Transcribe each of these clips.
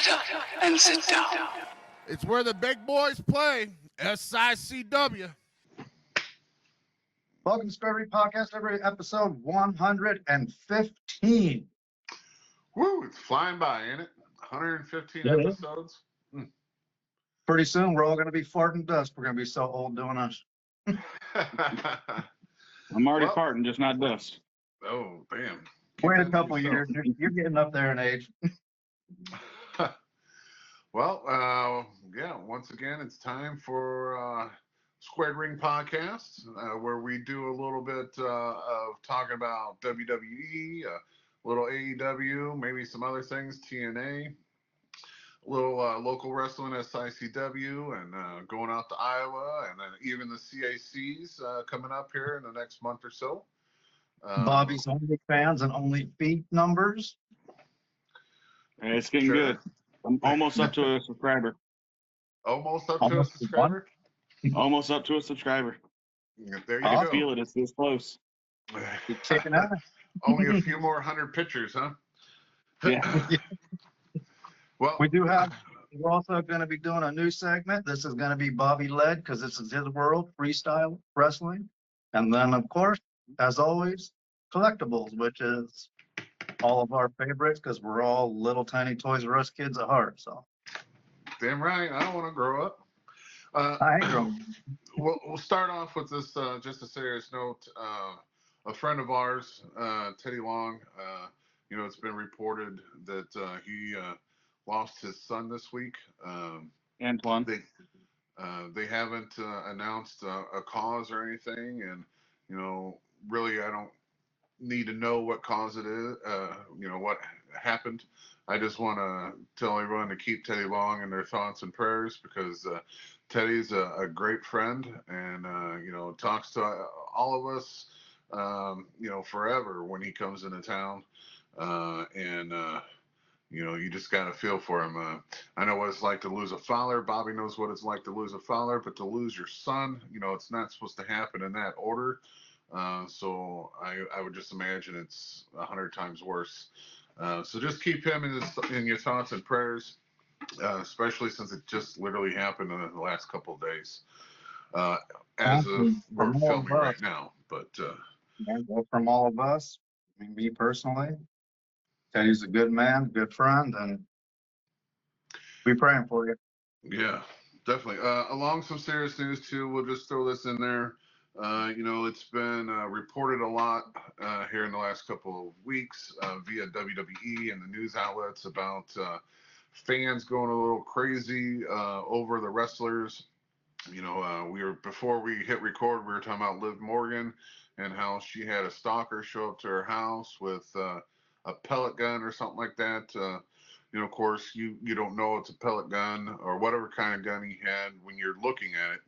Shut up and sit down. It's where the big boys play. SICW. Welcome to Square Read Podcast, every episode 115. Woo, it's flying by, ain't it? 115 Yeah. episodes. Pretty soon, we're all going to be farting dust. We're going to be so old doing us. I'm already farting, just not dust. Oh, damn. Wait a couple years. You're getting up there in age. Well, yeah, once again, it's time for Squared Ring Podcast, where we do a little bit of talking about WWE, a little AEW, maybe some other things, TNA, a little local wrestling, SICW, and going out to Iowa, and then even the CACs coming up here in the next month or so. Bobby's OnlyFans and only feet numbers. Hey, it's getting good. I'm almost up to a subscriber. Almost up to a subscriber? Almost up to a subscriber. There you I go. can feel it. It's this close. You're kicking out. Only a few more 100 pictures, huh? Yeah. Well, We're also going to be doing a new segment. This is going to be Bobby led because this is his world, freestyle wrestling. And then, of course, as always, collectibles, which is all of our favorites because we're all little tiny Toys R Us kids at heart. So, damn right. I don't want to grow up. I ain't growing. We'll start off with this, just a serious note. A friend of ours, Teddy Long, it's been reported that he lost his son this week. Antoine. They haven't announced a cause or anything, and really, I don't need to know what cause it is. What happened. I just want to tell everyone to keep Teddy Long in their thoughts and prayers because Teddy's a great friend and talks to all of us, forever when he comes into town, you just got to feel for him. I know what it's like to lose a father. Bobby knows what it's like to lose a father, but to lose your son, it's not supposed to happen in that order. So I would just imagine it's 100 times worse. So just keep him in your thoughts and prayers, especially since it just literally happened in the last couple of days. As of we're filming right now, but from all of us, me personally, Teddy's a good man, good friend, and we're praying for you. Yeah, definitely. Along some serious news too, we'll just throw this in there. It's been reported a lot here in the last couple of weeks via WWE and the news outlets about fans going a little crazy over the wrestlers. Before we hit record, we were talking about Liv Morgan and how she had a stalker show up to her house with a pellet gun or something like that. Of course, you don't know it's a pellet gun or whatever kind of gun he had when you're looking at it,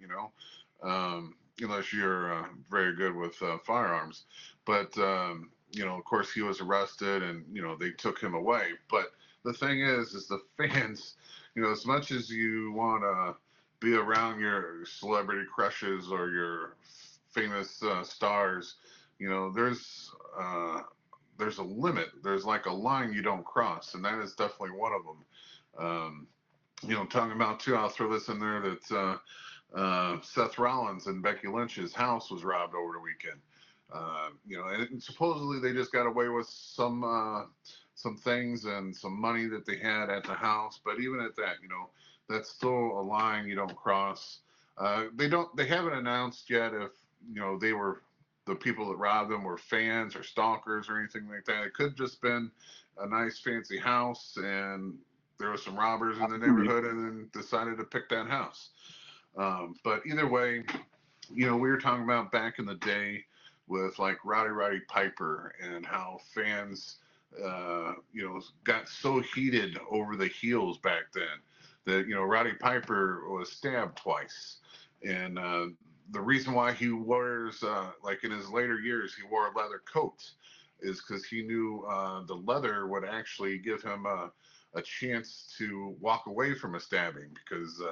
unless you're very good with firearms. But, of course, he was arrested and, they took him away. But the thing is the fans, as much as you want to be around your celebrity crushes or your famous stars, there's a limit. There's like a line you don't cross, and that is definitely one of them. Talking about too, I'll throw this in there that Seth Rollins and Becky Lynch's house was robbed over the weekend. And supposedly they just got away with some things and some money that they had at the house, but even at that, that's still a line you don't cross. They haven't announced yet if they were the people that robbed them were fans or stalkers or anything like that. It could have just been a nice fancy house and there were some robbers in the neighborhood and then decided to pick that house. But either way, we were talking about back in the day with like Roddy Piper and how fans, got so heated over the heels back then that, Roddy Piper was stabbed twice. And the reason why he wears, like in his later years, he wore a leather coat is because he knew the leather would actually give him a chance to walk away from a stabbing because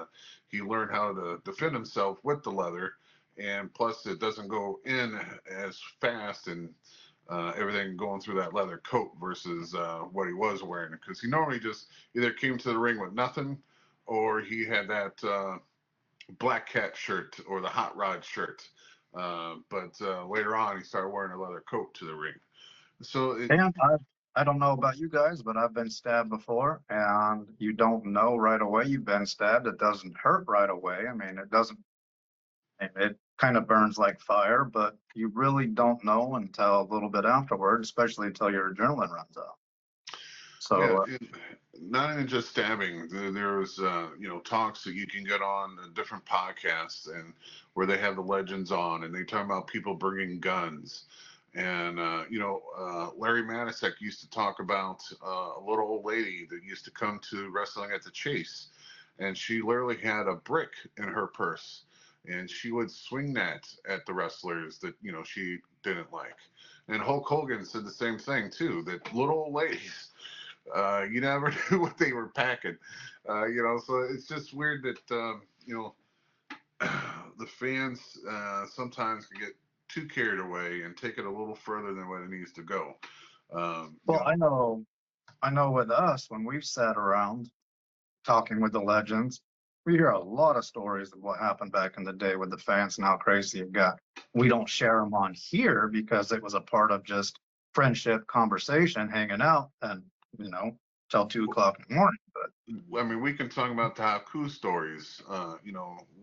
he learned how to defend himself with the leather. And plus, it doesn't go in as fast and everything going through that leather coat versus what he was wearing, because he normally just either came to the ring with nothing, or he had that Black Cat shirt or the Hot Rod shirt. But later on, he started wearing a leather coat to the ring. So And I don't know about you guys, but I've been stabbed before, and you don't know right away you've been stabbed. It doesn't hurt right away. I mean, it kind of burns like fire, but you really don't know until a little bit afterward, especially until your adrenaline runs out. yeah, So, not even just stabbing. There's talks that you can get on different podcasts and where they have the legends on, and they talk about people bringing guns. And Larry Matisek used to talk about a little old lady that used to come to wrestling at the Chase, and she literally had a brick in her purse, and she would swing that at the wrestlers that she didn't like. And Hulk Hogan said the same thing too. That little old ladies, you never knew what they were packing. So it's just weird that the fans sometimes can get too carried away and take it a little further than what it needs to go. I know with us, when we've sat around talking with the legends, we hear a lot of stories of what happened back in the day with the fans and how crazy it got. We don't share them on here because it was a part of just friendship, conversation, hanging out, and till 2 o'clock in the morning. But I mean, we can talk about the Haku stories,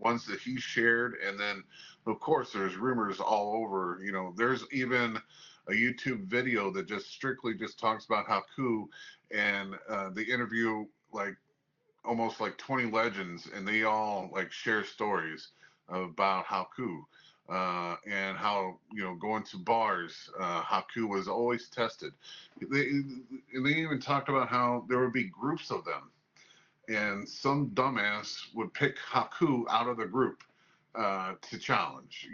ones that he shared, and then, of course, there's rumors all over. There's even a YouTube video that just strictly just talks about Haku, and they interview like almost like 20 legends, and they all like share stories about Haku. And how going to bars, Haku was always tested. And they even talked about how there would be groups of them, and some dumbass would pick Haku out of the group to challenge.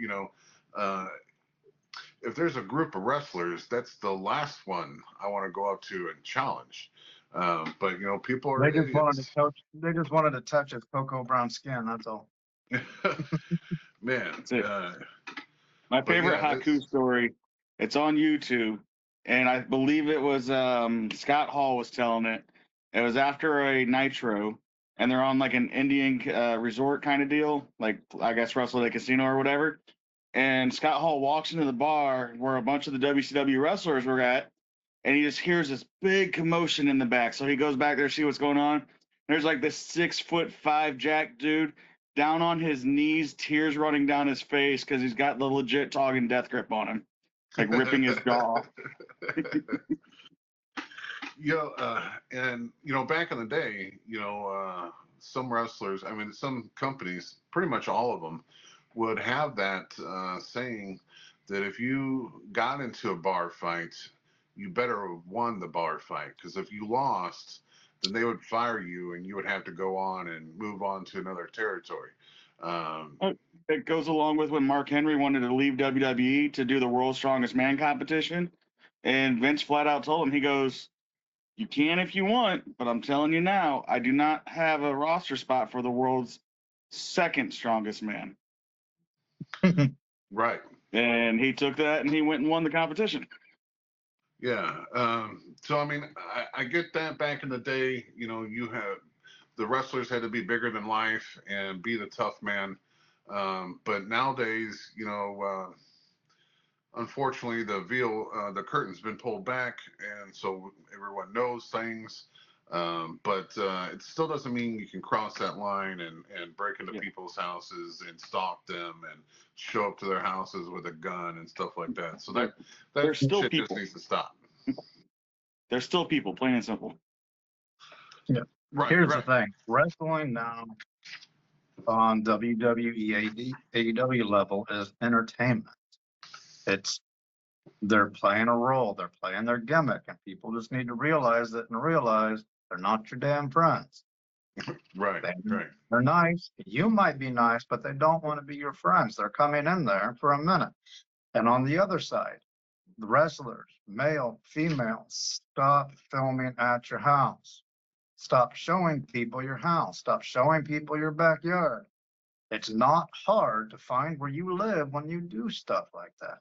If there's a group of wrestlers, that's the last one I want to go up to and challenge. But people are idiots. They just wanted to touch his cocoa brown skin. That's all. Man, That's it. My favorite Haku story, it's on YouTube, and I believe it was Scott Hall was telling it. It was after a Nitro, and they're on like an Indian resort kind of deal, like I guess Wrestle Day Casino or whatever. And Scott Hall walks into the bar where a bunch of the WCW wrestlers were at, and he just hears this big commotion in the back. So he goes back there to see what's going on. There's like this 6'5" jack dude down on his knees, tears running down his face because he's got the legit talking death grip on him, like ripping his jaw off. Back in the day, some wrestlers, I mean, some companies, pretty much all of them, would have that saying that if you got into a bar fight, you better have won the bar fight, because if you lost, then they would fire you and you would have to go on and move on to another territory. It goes along with when Mark Henry wanted to leave WWE to do the World's Strongest Man competition. And Vince flat out told him, he goes, "You can if you want, but I'm telling you now, I do not have a roster spot for the world's second strongest man." Right. And he took that and he went and won the competition. Yeah. So, I mean, I get that back in the day, you have the wrestlers had to be bigger than life and be the tough man. But nowadays, unfortunately, the curtain's been pulled back, and so everyone knows things. But it still doesn't mean you can cross that line and break into people's houses and stalk them and show up to their houses with a gun and stuff like that. So that There's still shit people. just needs to stop. There's still people, plain and simple. Yeah. Right. Here's the thing. Wrestling now on WWE, AEW level is entertainment. They're playing a role. They're playing their gimmick, and people just need to realize that and realize they're not your damn friends. Right. They're nice. You might be nice, but they don't want to be your friends. They're coming in there for a minute. And on the other side, the wrestlers, male, female, stop filming at your house. Stop showing people your house. Stop showing people your backyard. It's not hard to find where you live when you do stuff like that.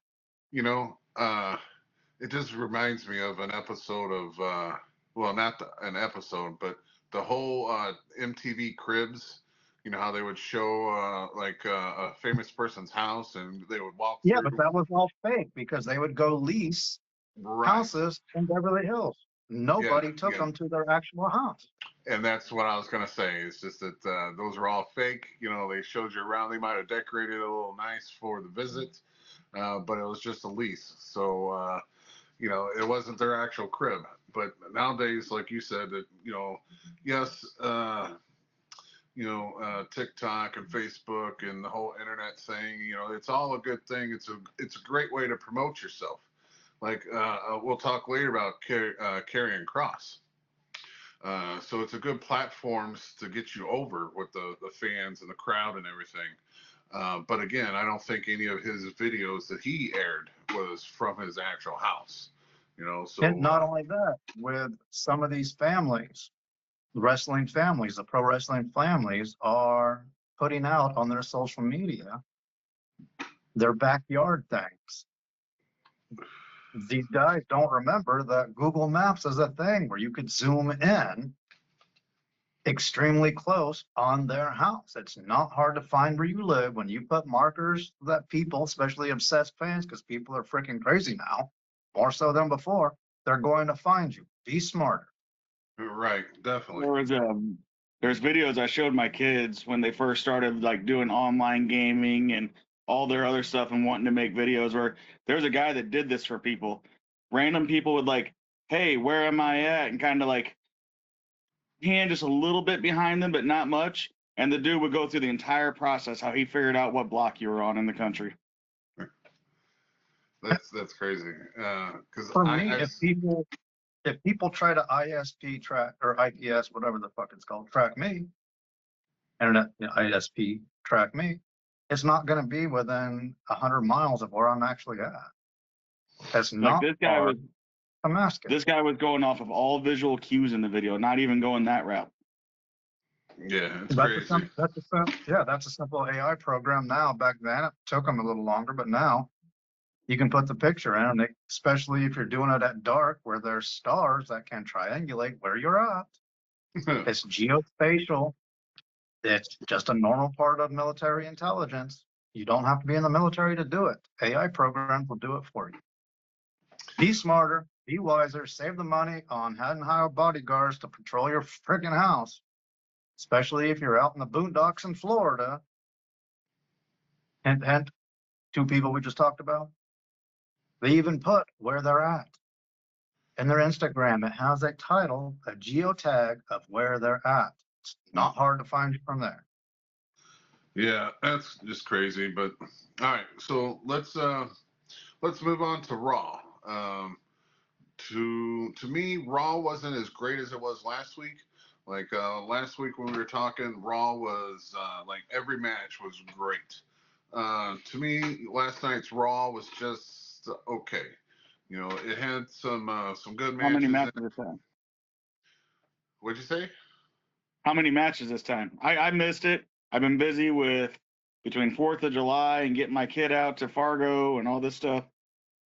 It just reminds me of an episode of, well, not an episode, but the whole MTV Cribs. You know how they would show a famous person's house and they would walk Yeah, but through. that was all fake because they would go lease Right. houses in Beverly Hills. Yeah. Nobody took Yeah. them to their actual house. And that's what I was gonna say. It's just that those are all fake. You know, they showed you around. They might have decorated it a little nice for the visit, but it was just a lease. So you know, it wasn't their actual crib. But nowadays, like you said, that yes, TikTok and Facebook and the whole internet thing. You know, it's all a good thing. It's a great way to promote yourself. Like we'll talk later about carrying cross. So it's a good platforms to get you over with the fans and the crowd and everything. But again, I don't think any of his videos that he aired was from his actual house. You know, so And not only that, with some of these families, wrestling families, the pro wrestling families are putting out on their social media their backyard things. These guys don't remember that Google Maps is a thing where you could zoom in extremely close on their house. It's not hard to find where you live when you put markers that people, especially obsessed fans, because people are freaking crazy now, more so than before, they're going to find you. Be smarter. right, definitely. There's videos I showed my kids when they first started like doing online gaming and all their other stuff and wanting to make videos where there's a guy that did this for people. Random people would like, hey, where am I at? And kind of like hand just a little bit behind them, but not much. And the dude would go through the entire process, how he figured out what block you were on in the country. That's crazy. Because For me, if people try to ISP track or IPS, whatever the fuck it's called, track me, internet ISP track me, it's not going to be within 100 miles of where I'm actually at. That's Like not hard to mask it. this guy was going off of all visual cues in the video, not even going that route. yeah, it's That's crazy. that's a simple AI program now. Back then, it took them a little longer, but now you can put the picture in, and especially if you're doing it at dark where there's stars that can triangulate where you're at. It's geospatial. It's just a normal part of military intelligence. You don't have to be in the military to do it. AI programs will do it for you. Be smarter, be wiser, save the money on having hire bodyguards to patrol your freaking house, especially if you're out in the boondocks in Florida. And two people we just talked about, they even put where they're at. In their Instagram, it has a title, a geotag of where they're at. It's not hard to find you from there. Yeah, that's just crazy. But all right, so let's move on to Raw. To me, Raw wasn't as great as it was last week. Like last week when we were talking, Raw was like every match was great. To me, last night's Raw was just okay. You know, it had some good matches. How many matches this time? What'd you say? How many matches this time? I missed it. I've been busy with between 4th of July and getting my kid out to Fargo and all this stuff.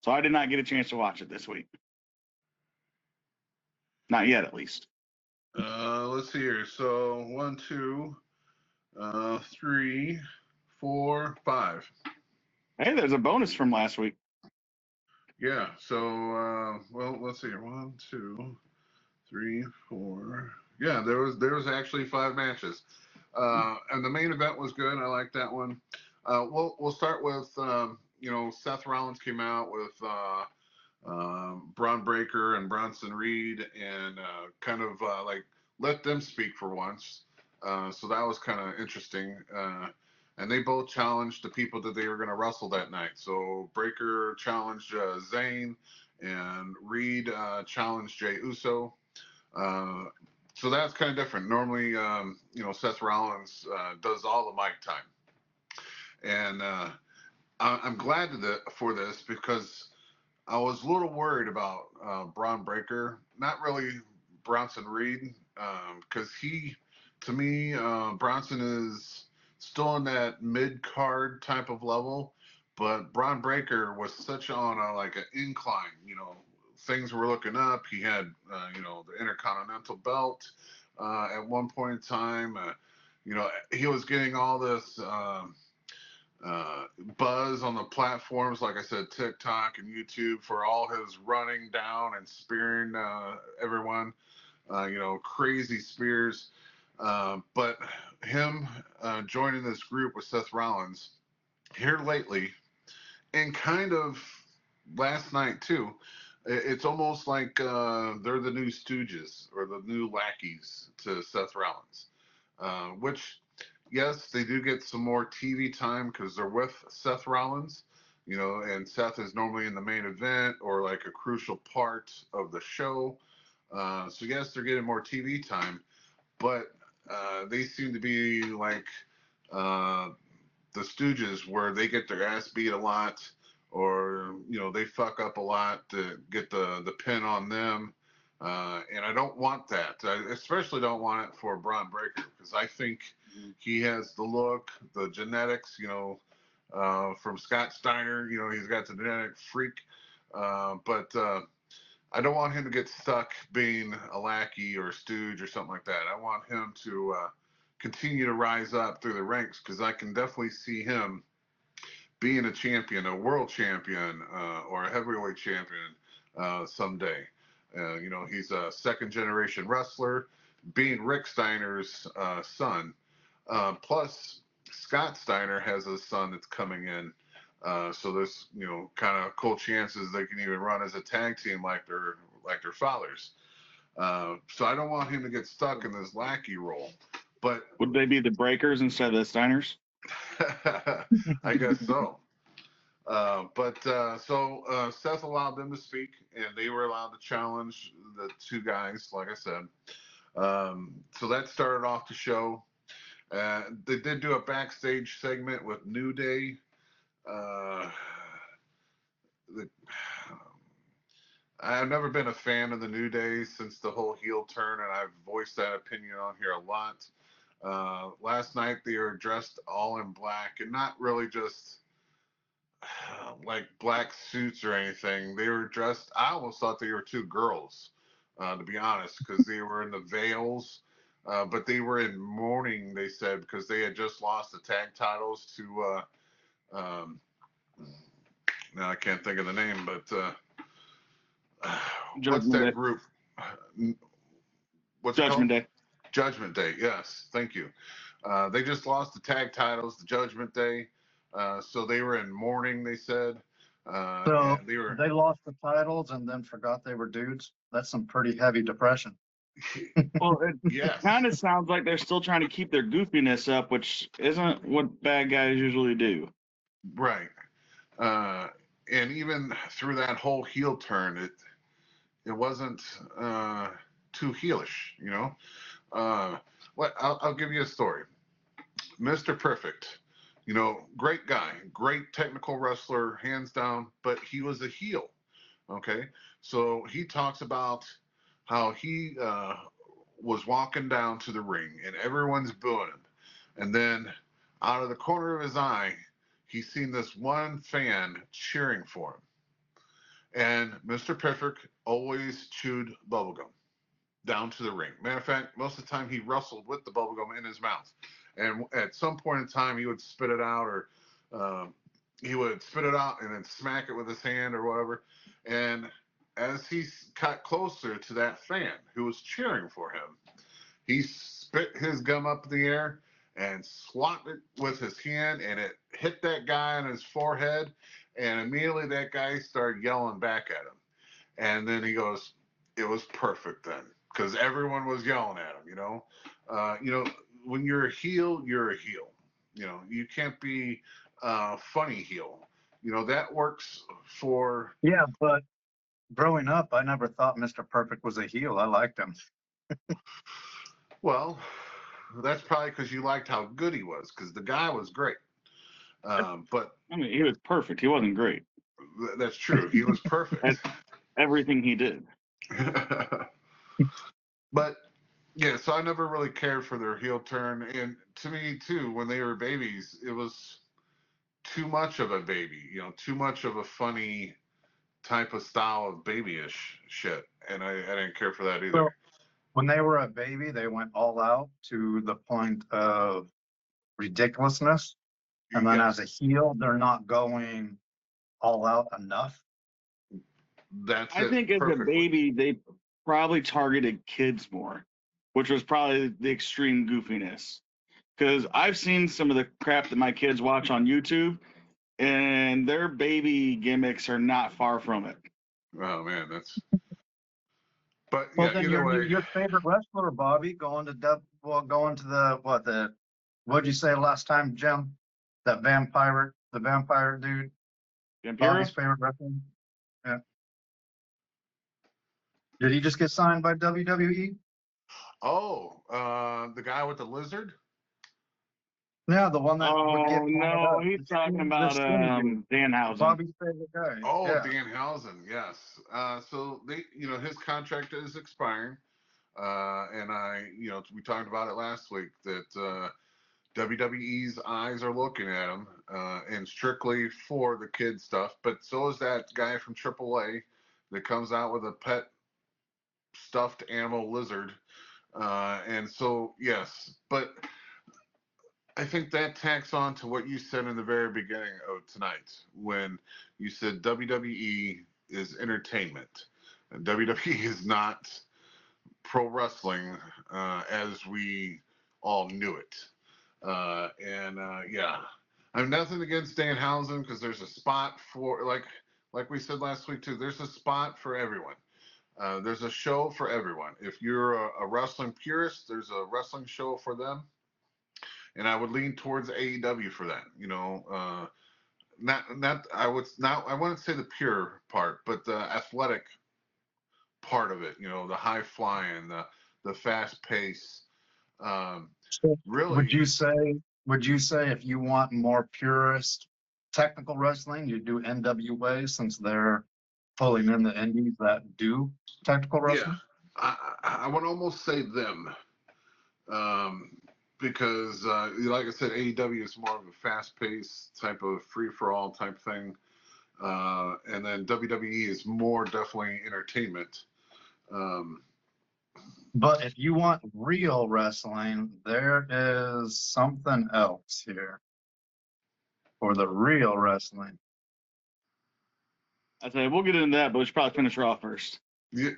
So I did not get a chance to watch it this week. Not yet, at least. Let's see here. So 1, 2, 3, 4, 5. Hey, there's a bonus from last week. Yeah. So well, let's see here. 1, 2, 3, 4. Yeah, there was actually 5 matches. And the main event was good. I like that one. We'll start with Seth Rollins came out with Braun Breaker and Bronson Reed and kind of like let them speak for once. So that was kind of interesting. And they both challenged the people that they were going to wrestle that night. So Breaker challenged Zayn, and Reed challenged Jey Uso. So that's kind of different. Normally, Seth Rollins does all the mic time, and I'm glad for this because I was a little worried about Braun Breaker, not really Bronson Reed, because to me, Bronson is still in that mid card type of level, but Braun Breaker was such on like an incline. Things were looking up. He had the Intercontinental belt at one point in time. He was getting all this buzz on the platforms, like I said, TikTok and YouTube, for all his running down and spearing everyone. Crazy spears. But him joining this group with Seth Rollins here lately, and kind of last night too, it's almost like they're the new Stooges or the new lackeys to Seth Rollins, which, yes, they do get some more TV time because they're with Seth Rollins, and Seth is normally in the main event or like a crucial part of the show. So yes, they're getting more TV time, but they seem to be like the Stooges, where they get their ass beat a lot, or they fuck up a lot to get the pin on them. And I don't want that. I especially don't want it for Braun Breaker, because I think he has the look, the genetics, from Scott Steiner. He's got the genetic freak. But I don't want him to get stuck being a lackey or a stooge or something like that. I want him to continue to rise up through the ranks, because I can definitely see him being a champion, a world champion, or a heavyweight champion someday. He's a second generation wrestler, being Rick Steiner's son. Plus, Scott Steiner has a son that's coming in. So there's kind of cool chances they can even run as a tag team like their fathers. So I don't want him to get stuck in this lackey role. But would they be the Breakers instead of the Steiners? I guess so. So Seth allowed them to speak, and they were allowed to challenge the two guys, like I said. So that started off the show. They did do a backstage segment with New Day. I've never been a fan of the New Day since the whole heel turn, and I've voiced that opinion on here a lot. Last night they were dressed all in black, and not really just like black suits or anything. They were dressed, I almost thought they were two girls, to be honest, because they were in the veils. But they were in mourning, they said, because they had just lost the tag titles to, now I can't think of the name, but what's that group? What's Judgment Day. Judgment Day, yes, thank you. They just lost the tag titles, the Judgment Day. So they were in mourning, they said. So and they lost the titles and then forgot they were dudes. That's some pretty heavy depression. Well, it yes. kind of sounds like they're still trying to keep their goofiness up, which isn't what bad guys usually do. Right. And even through that whole heel turn, it wasn't too heelish, I'll give you a story. Mr. Perfect, great guy, great technical wrestler, hands down, but he was a heel. Okay. So he talks about how he was walking down to the ring and everyone's booing him. And then out of the corner of his eye, he's seen this one fan cheering for him. And Mr. Perfect always chewed bubblegum down to the ring. Matter of fact, most of the time he wrestled with the bubblegum in his mouth. And at some point in time, he would spit it out, or he would spit it out and then smack it with his hand or whatever. And as he got closer to that fan who was cheering for him, he spit his gum up in the air and swatted it with his hand, and it hit that guy on his forehead. And immediately that guy started yelling back at him. And then he goes, "It was perfect then," because everyone was yelling at him. When you're a heel, you're a heel. You can't be funny heel. That works for. Yeah, but growing up, I never thought Mr. Perfect was a heel. I liked him. Well, that's probably because you liked how good he was, because the guy was great. But I mean, he was perfect. He wasn't great. That's true. He was perfect. Everything he did. But yeah, so I never really cared for their heel turn. And to me too, when they were babies, it was too much of a baby, too much of a funny type of style of babyish shit, and I didn't care for that either. So when they were a baby, they went all out to the point of ridiculousness, and then as a heel, they're not going all out enough. That's I it think as a perfectly. baby, they probably targeted kids more, which was probably the extreme goofiness. Because I've seen some of the crap that my kids watch on YouTube, and their baby gimmicks are not far from it. Oh man, that's. But Well, yeah, then either way. your favorite wrestler, Bobby, going to what'd you say last time, Jim? The vampire dude. Vampiro? Bobby's favorite wrestler. Yeah. Did he just get signed by WWE? Oh, the guy with the lizard. Yeah, the one that would get Oh no, up. he's talking about skinny dude. Danhausen. Bobby's favorite guy. Oh, Yeah. Danhausen, yes. So they, his contract is expiring, and we talked about it last week that WWE's eyes are looking at him, and strictly for the kid stuff. But so is that guy from AAA that comes out with a pet stuffed animal lizard, and so yes, but. I think that tacks on to what you said in the very beginning of tonight when you said WWE is entertainment. And WWE is not pro wrestling as we all knew it. Yeah, I have nothing against Danhausen because there's a spot for like we said last week too. There's a spot for everyone. There's a show for everyone. If you're a wrestling purist, there's a wrestling show for them. And I would lean towards AEW for that. I wouldn't say the pure part, but the athletic part of it. The high flying, the fast pace. So Really, would you say if you want more purist technical wrestling, you do NWA since they're pulling in the indies that do technical wrestling? Yeah, I would almost say them. Because, like I said, AEW is more of a fast-paced type of free-for-all type thing, and then WWE is more definitely entertainment. But if you want real wrestling, there is something else here for the real wrestling. I say we'll get into that, but we should probably finish Raw first. Yeah,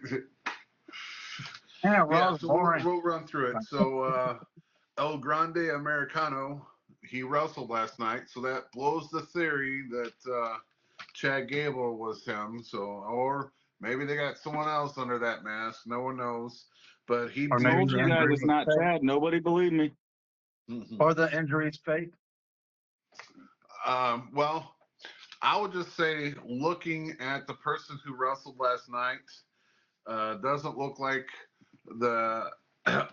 Yeah, Raw's so boring. we'll run through it. So El Grande Americano, he wrestled last night, so that blows the theory that Chad Gable was him. So, or maybe they got someone else under that mask. No one knows. But he Or maybe Told the you guys injury it's was not fake. Chad. Nobody believed me. Or the injury's fake. Well, I would just say, looking at the person who wrestled last night, doesn't look like the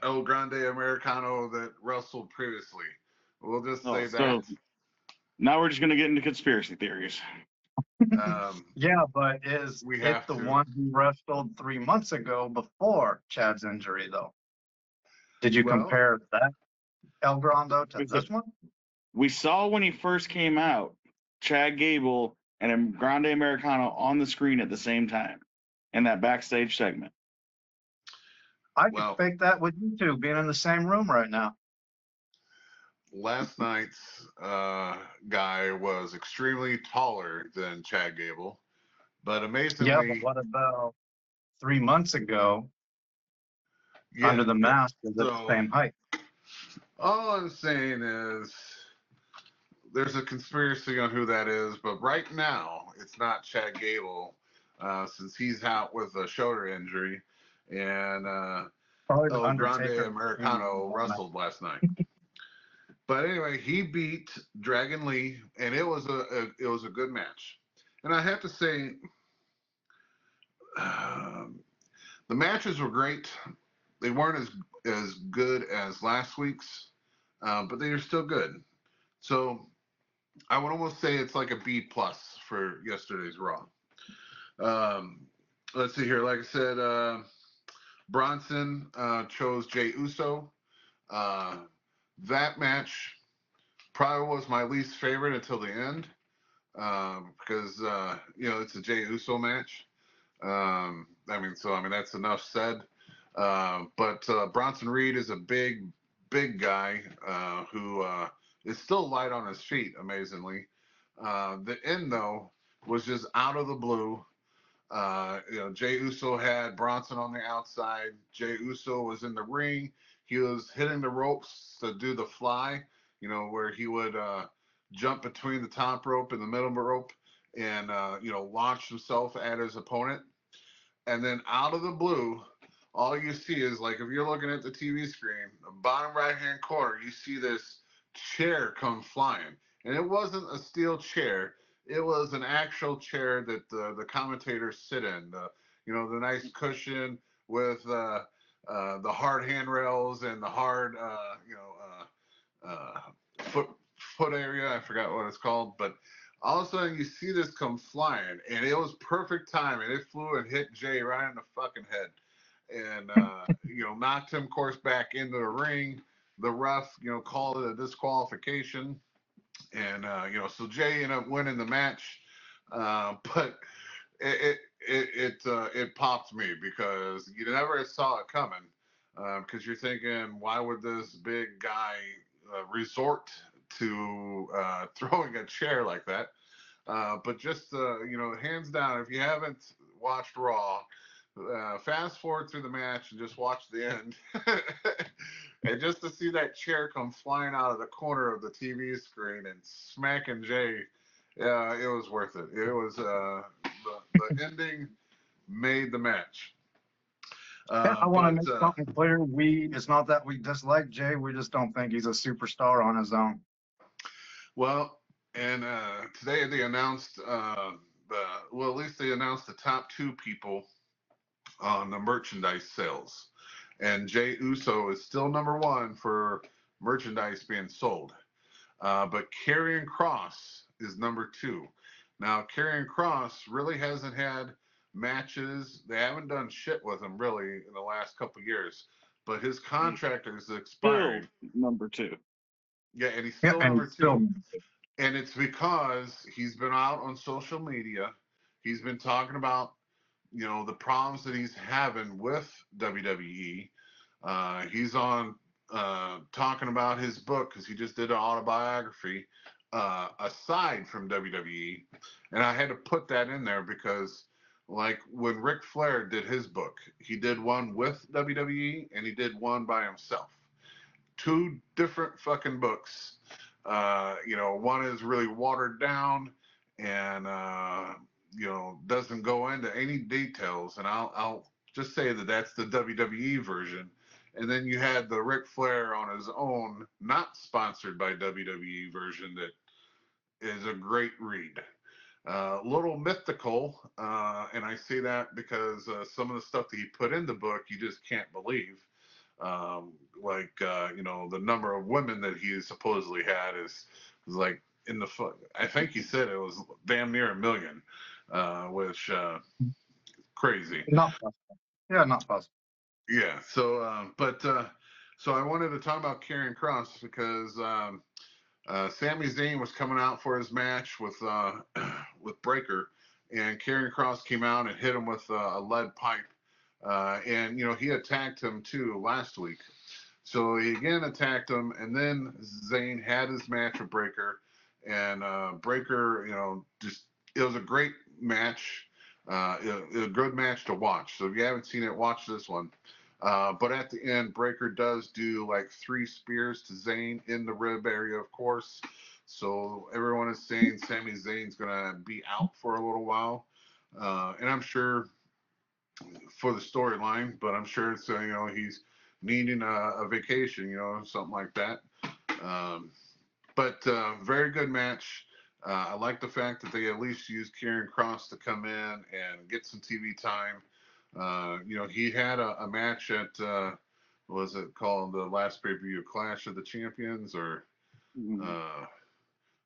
El Grande Americano that wrestled previously. We'll just say that. So now we're just going to get into conspiracy theories. Yeah, but is We it have the to. one who wrestled 3 months ago before Chad's injury, though? Did you Well, compare that El Grande to this one? We saw when he first came out, Chad Gable and Grande Americano on the screen at the same time in that backstage segment. I could fake that with you two being in the same room right now. Last night's guy was extremely taller than Chad Gable, but amazingly. Yeah, but what about 3 months ago? Under the mask, is it the same height? All I'm saying is there's a conspiracy on who that is, but right now it's not Chad Gable since he's out with a shoulder injury, and El Grande Americano wrestled last night. But anyway, he beat Dragon Lee, and it was a good match. And I have to say, the matches were great. They weren't as good as last week's, but they are still good. So I would almost say it's like a B plus for yesterday's Raw. Let's see here. Like I said, Bronson chose Jey Uso. That match probably was my least favorite until the end, because it's a Jey Uso match. That's enough said. But Bronson Reed is a big guy who is still light on his feet, amazingly. The end, though, was just out of the blue. Jey Uso had Bronson on the outside. Jey Uso was in the ring. He was hitting the ropes to do the fly, where he would jump between the top rope and the middle rope and, launch himself at his opponent. And then out of the blue, all you see is, like, if you're looking at the TV screen, the bottom right-hand corner, you see this chair come flying. And it wasn't a steel chair. It was an actual chair that the commentators sit in. The nice cushion with the hard handrails and the hard, foot area. I forgot what it's called. But all of a sudden, you see this come flying. And it was perfect time. And it flew and hit Jay right in the fucking head. And, knocked him, of course, back into the ring. The ref, called it a disqualification. And, so Jay ended up winning the match. But it popped me because you never saw it coming. Because you're thinking, why would this big guy resort to throwing a chair like that? But just, hands down, if you haven't watched Raw, fast forward through the match and just watch the end. And just to see that chair come flying out of the corner of the TV screen and smacking Jay, it was worth it. It was the ending made the match. I want to make something clear. It's not that we dislike Jay. We just don't think he's a superstar on his own. Well, and today they announced at least they announced the top 2 people on the merchandise sales. And Jey Uso is still number 1 for merchandise being sold. But Karrion Kross is number 2. Now, Karrion Kross really hasn't had matches. They haven't done shit with him, really, in the last couple of years. But his contract is expired. Still number 2. Yeah, and he's still number 2. Still. And it's because he's been out on social media. He's been talking about, the problems that he's having with WWE. He's on talking about his book because he just did an autobiography aside from WWE. And I had to put that in there because, like, when Ric Flair did his book, he did one with WWE and he did one by himself. 2 different fucking books. One is really watered down and doesn't go into any details, and I'll just say that that's the WWE version. And then you had the Ric Flair on his own, not sponsored by WWE version that is a great read. Little mythical, and I say that because some of the stuff that he put in the book you just can't believe. The number of women that he supposedly had is like in the foot. I think he said it was damn near 1 million, which crazy. Not possible. Yeah, not possible. Yeah. So, so I wanted to talk about Karrion Kross because Sami Zayn was coming out for his match with Breaker, and Karrion Kross came out and hit him with a lead pipe. And he attacked him too last week. So he again attacked him, and then Zayn had his match with Breaker, and Breaker, it was a great match. It was a good match to watch. So if you haven't seen it, watch this one. But at the end, Breaker does do like 3 spears to Zayn in the rib area, of course. So everyone is saying Sami Zayn's gonna be out for a little while, and I'm sure for the storyline, but I'm sure it's he's needing a vacation, something like that. But very good match. I like the fact that they at least used Karrion Kross to come in and get some TV time. He had a match at what was it called, the last pay-per-view, Clash of the Champions, or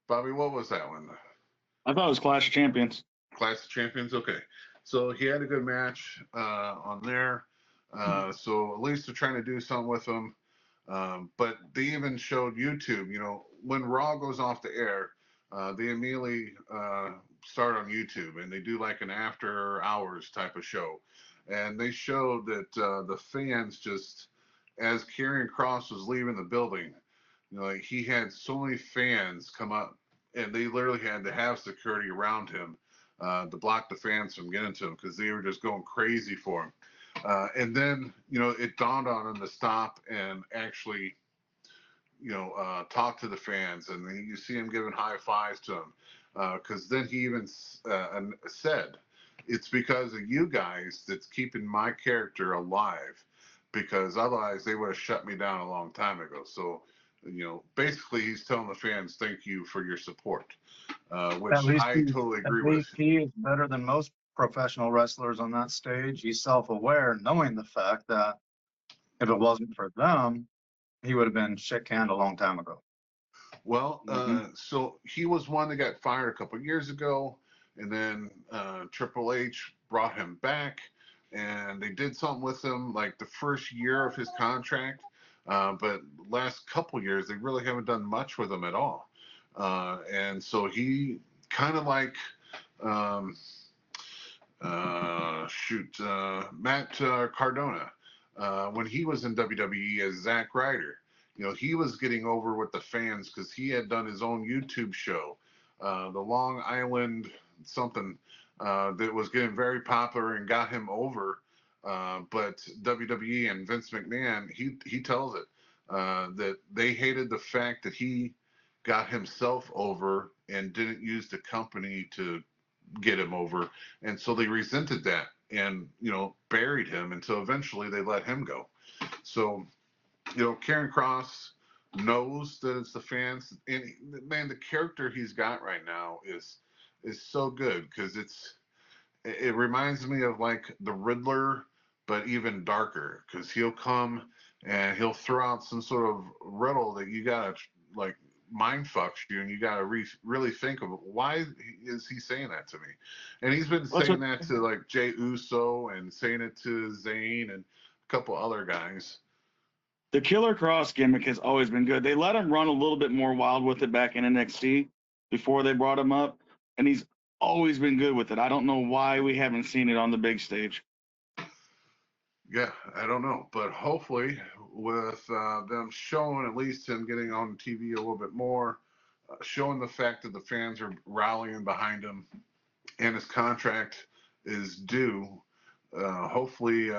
Bobby, what was that one? I thought it was Clash of Champions. Clash of Champions, okay. So he had a good match on there. So at least they're trying to do something with him. But they even showed YouTube, when Raw goes off the air, they immediately start on YouTube and they do like an after hours type of show, and they showed that the fans just as Karrion Kross was leaving the building, you know, like he had so many fans come up, and they literally had to have security around him to block the fans from getting to him because they were just going crazy for him. And then, you know, it dawned on him to stop and actually, you know, talk to the fans, and then you see him giving high fives to them. Because then he even said, "It's because of you guys that's keeping my character alive, because otherwise they would have shut me down a long time ago." So, you know, basically he's telling the fans, "Thank you for your support," which I totally agree with. He is better than most professional wrestlers on that stage. He's self-aware, knowing the fact that if it wasn't for them, he would have been shit canned a long time ago. Well, so he was one that got fired a couple years ago, and then Triple H brought him back, and they did something with him like the first year of his contract, but last couple years they really haven't done much with him at all, and so he kind of like Matt Cardona when he was in WWE as Zack Ryder. You know, he was getting over with the fans because he had done his own YouTube show, the Long Island something, that was getting very popular and got him over. But WWE and Vince McMahon, he tells it that they hated the fact that he got himself over and didn't use the company to get him over, and so they resented that and, you know, buried him until eventually they let him go. So, you know, Karrion Kross knows that it's the fans, and man, the character he's got right now is so good because it reminds me of like the Riddler, but even darker, because he'll come and he'll throw out some sort of riddle that you gotta like mind fucks you, and you gotta really think of why is he saying that to me. And he's been saying that to like Jey Uso and saying it to Zayn and a couple other guys. The Killer Cross gimmick has always been good. They let him run a little bit more wild with it back in NXT before they brought him up, and he's always been good with it. I don't know why we haven't seen it on the big stage. Yeah, I don't know, but hopefully with them showing at least him getting on TV a little bit more, showing the fact that the fans are rallying behind him and his contract is due, hopefully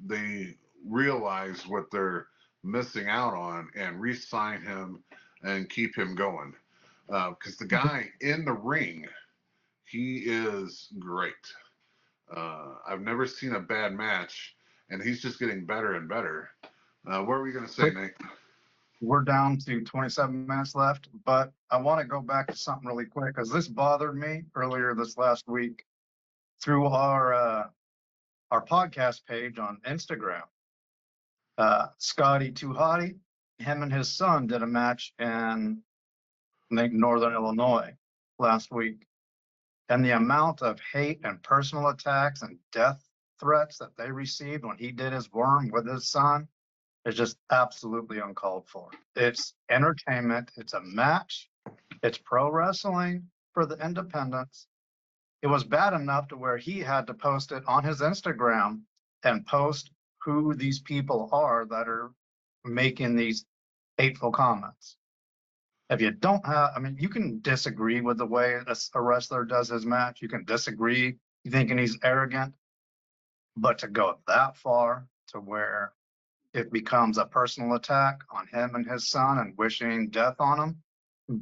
they realize what they're missing out on and re-sign him and keep him going. Because the guy in the ring, he is great. I've never seen a bad match, and he's just getting better and better. What are we going to say, Nate? We're down to 27 minutes left, but I want to go back to something really quick because this bothered me earlier this last week through our podcast page on Instagram. Scotty Too Hottie, him and his son did a match in, I think, Northern Illinois last week. And the amount of hate and personal attacks and death threats that they received when he did his worm with his son is just absolutely uncalled for. It's entertainment. It's a match. It's pro wrestling for the independents. It was bad enough to where he had to post it on his Instagram and post who these people are that are making these hateful comments. If you don't have, I mean, you can disagree with the way a wrestler does his match. You can disagree, you thinking he's arrogant, but to go that far to where it becomes a personal attack on him and his son and wishing death on him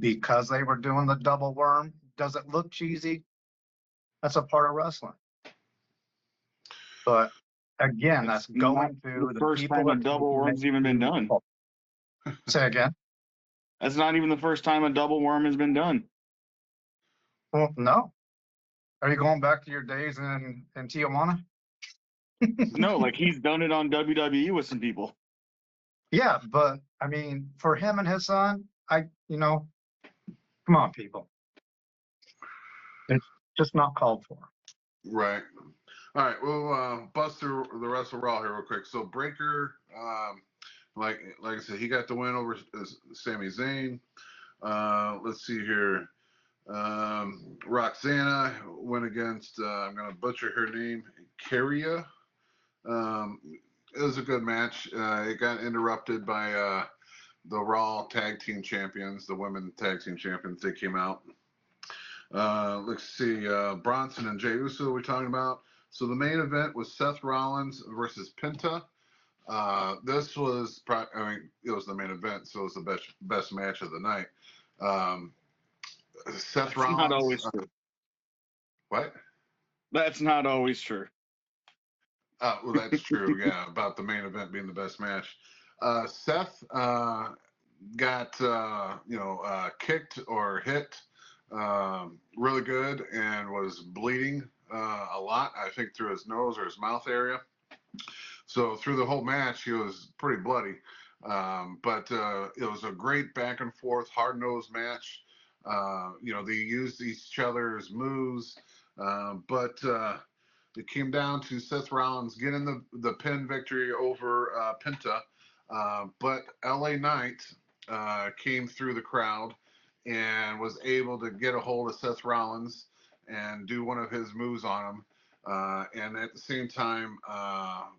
because they were doing the double worm, does it look cheesy? That's a part of wrestling. But again, that's going to the first time a double worm's even been done. Say again. That's not even the first time a double worm has been done. Well, no. Are you going back to your days in Tijuana? No, like he's done it on WWE with some people. Yeah, but I mean, for him and his son, come on, people. It's just not called for. Right. All right. We'll bust through the rest of Raw here real quick. So Breaker, like I said, he got the win over Sami Zayn. Let's see here. Roxana went against, I'm going to butcher her name, Karia. It was a good match. It got interrupted by the Raw Tag Team Champions, the Women Tag Team Champions. They came out. Let's see. Bronson and Jey Uso we're talking about. So the main event was Seth Rollins versus Penta. This was, it was the main event, so it was the best match of the night. Seth That's Rollins. not always true. What? That's not always true. Well, that's true. Yeah, about the main event being the best match. Seth got kicked or hit really good and was bleeding a lot. I think through his nose or his mouth area. So through the whole match, he was pretty bloody. But it was a great back and forth, hard nosed match. They used each other's moves, but it came down to Seth Rollins getting the pin victory over Penta. But LA Knight came through the crowd and was able to get a hold of Seth Rollins and do one of his moves on him. And at the same time,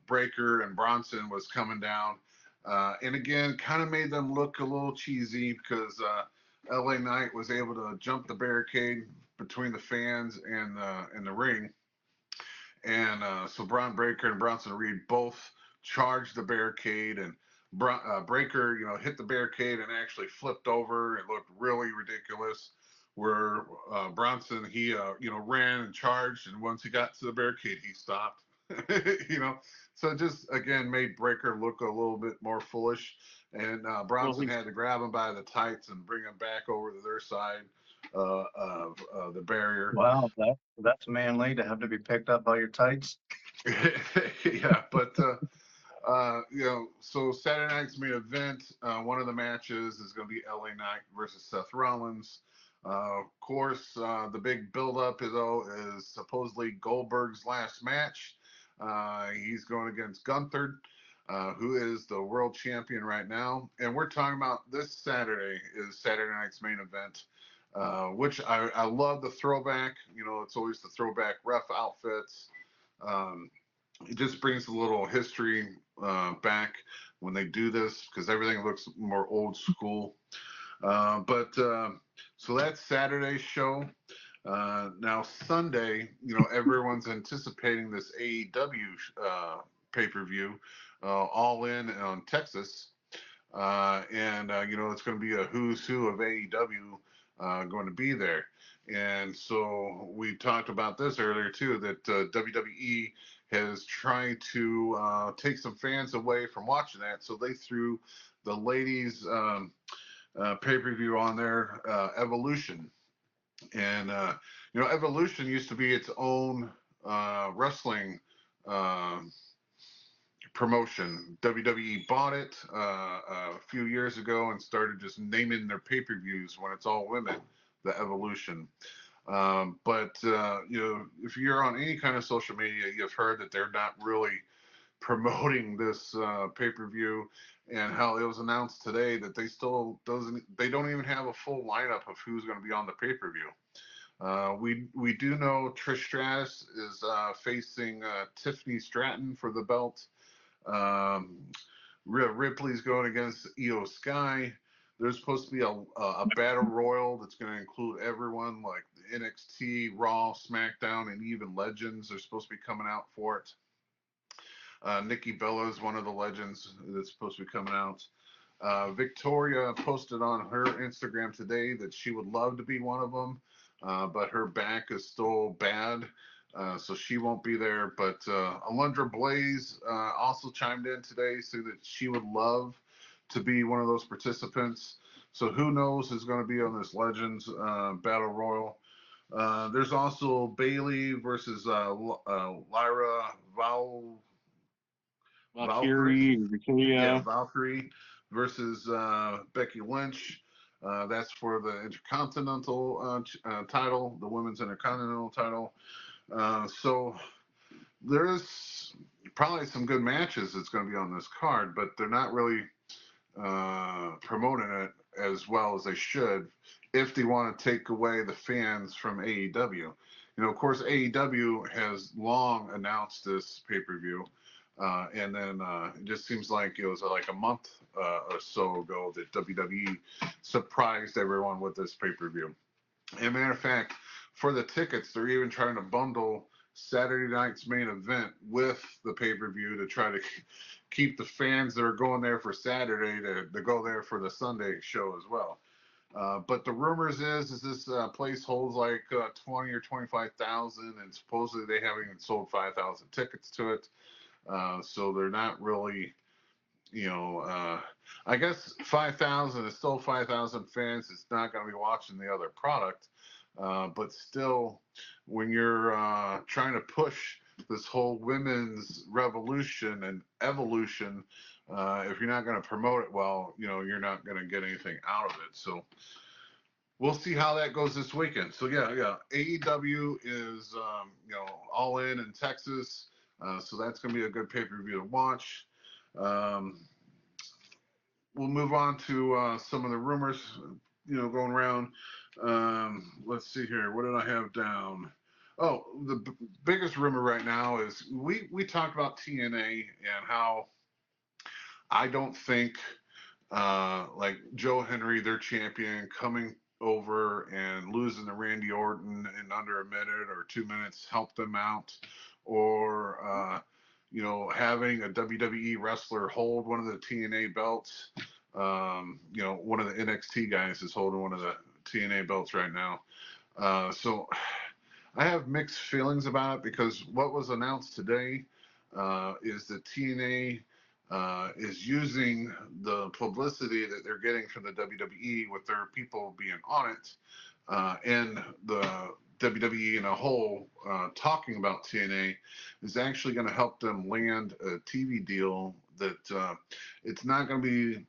Breaker and Bronson was coming down. And again, kind of made them look a little cheesy because LA Knight was able to jump the barricade between the fans and the ring. And so Braun Breaker and Bronson Reed both charged the barricade, and Breaker, hit the barricade and actually flipped over. It looked really ridiculous. Where Bronson, he ran and charged, and once he got to the barricade, he stopped. So it just again made Breaker look a little bit more foolish, and Bronson had to grab him by the tights and bring him back over to their side of the barrier. Wow, that's manly to have to be picked up by your tights. Yeah, but so Saturday night's main event, one of the matches is going to be LA Knight versus Seth Rollins. Of course, the big build-up is supposedly Goldberg's last match. He's going against Gunther, who is the world champion right now. And we're talking about this Saturday is Saturday night's main event, which I love the throwback. It's always the throwback ref outfits. It just brings a little history back when they do this because everything looks more old school. So that's Saturday's show. Now Sunday, everyone's anticipating this AEW pay-per-view, All In on Texas, and it's going to be a who's who of AEW going to be there. And so we talked about this earlier too, that WWE has tried to take some fans away from watching that, so they threw the ladies pay-per-view on there, Evolution. And Evolution used to be its own wrestling promotion. WWE bought it a few years ago and started just naming their pay-per-views when it's all women, the Evolution. But if you're on any kind of social media, you've heard that they're not really promoting this pay-per-view, and how it was announced today that they don't even have a full lineup of who's going to be on the pay-per-view. We do know Trish Stratus is facing Tiffany Stratton for the belt. Ripley's going against Io Sky. There's supposed to be a battle royal that's going to include everyone, like the NXT, Raw, SmackDown, and even Legends are supposed to be coming out for it. Nikki Bella is one of the legends that's supposed to be coming out. Victoria posted on her Instagram today that she would love to be one of them, but her back is still bad, so she won't be there. But Alundra Blaze also chimed in today, saying that she would love to be one of those participants. So who knows who's going to be on this Legends Battle Royal. There's also Bailey versus Lyra Valkyrie. Yeah, Valkyrie versus Becky Lynch. That's for the Intercontinental title, the Women's Intercontinental title. So there's probably some good matches that's going to be on this card, but they're not really promoting it. as well as they should if they want to take away the fans from AEW. You know, of course, AEW has long announced this pay-per-view, and then it just seems like it was like a month or so ago that WWE surprised everyone with this pay-per-view. As a matter of fact, for the tickets, they're even trying to bundle Saturday night's main event with the pay-per-view to try to keep the fans that are going there for Saturday to go there for the Sunday show as well. But the rumors is this place holds like 20 or 25,000, and supposedly they haven't even sold 5,000 tickets to it. So they're not really, you know, I guess 5,000 is still 5,000 fans. It's not going to be watching the other product. But still, when you're trying to push this whole women's revolution and evolution, if you're not going to promote it well, you know, you're not going to get anything out of it. So we'll see how that goes this weekend. So yeah, AEW is you know, all in Texas, so that's going to be a good pay-per-view to watch. We'll move on to some of the rumors, you know, going around. Let's see here. What did I have down? Oh, the biggest rumor right now is we talked about TNA and how I don't think like Joe Henry, their champion, coming over and losing to Randy Orton in under a minute or 2 minutes helped them out, or you know, having a WWE wrestler hold one of the TNA belts. You know, one of the NXT guys is holding one of the TNA belts right now. So I have mixed feelings about it, because what was announced today is that TNA is using the publicity that they're getting from the WWE with their people being on it, and the WWE in a whole talking about TNA is actually going to help them land a TV deal that it's not going to be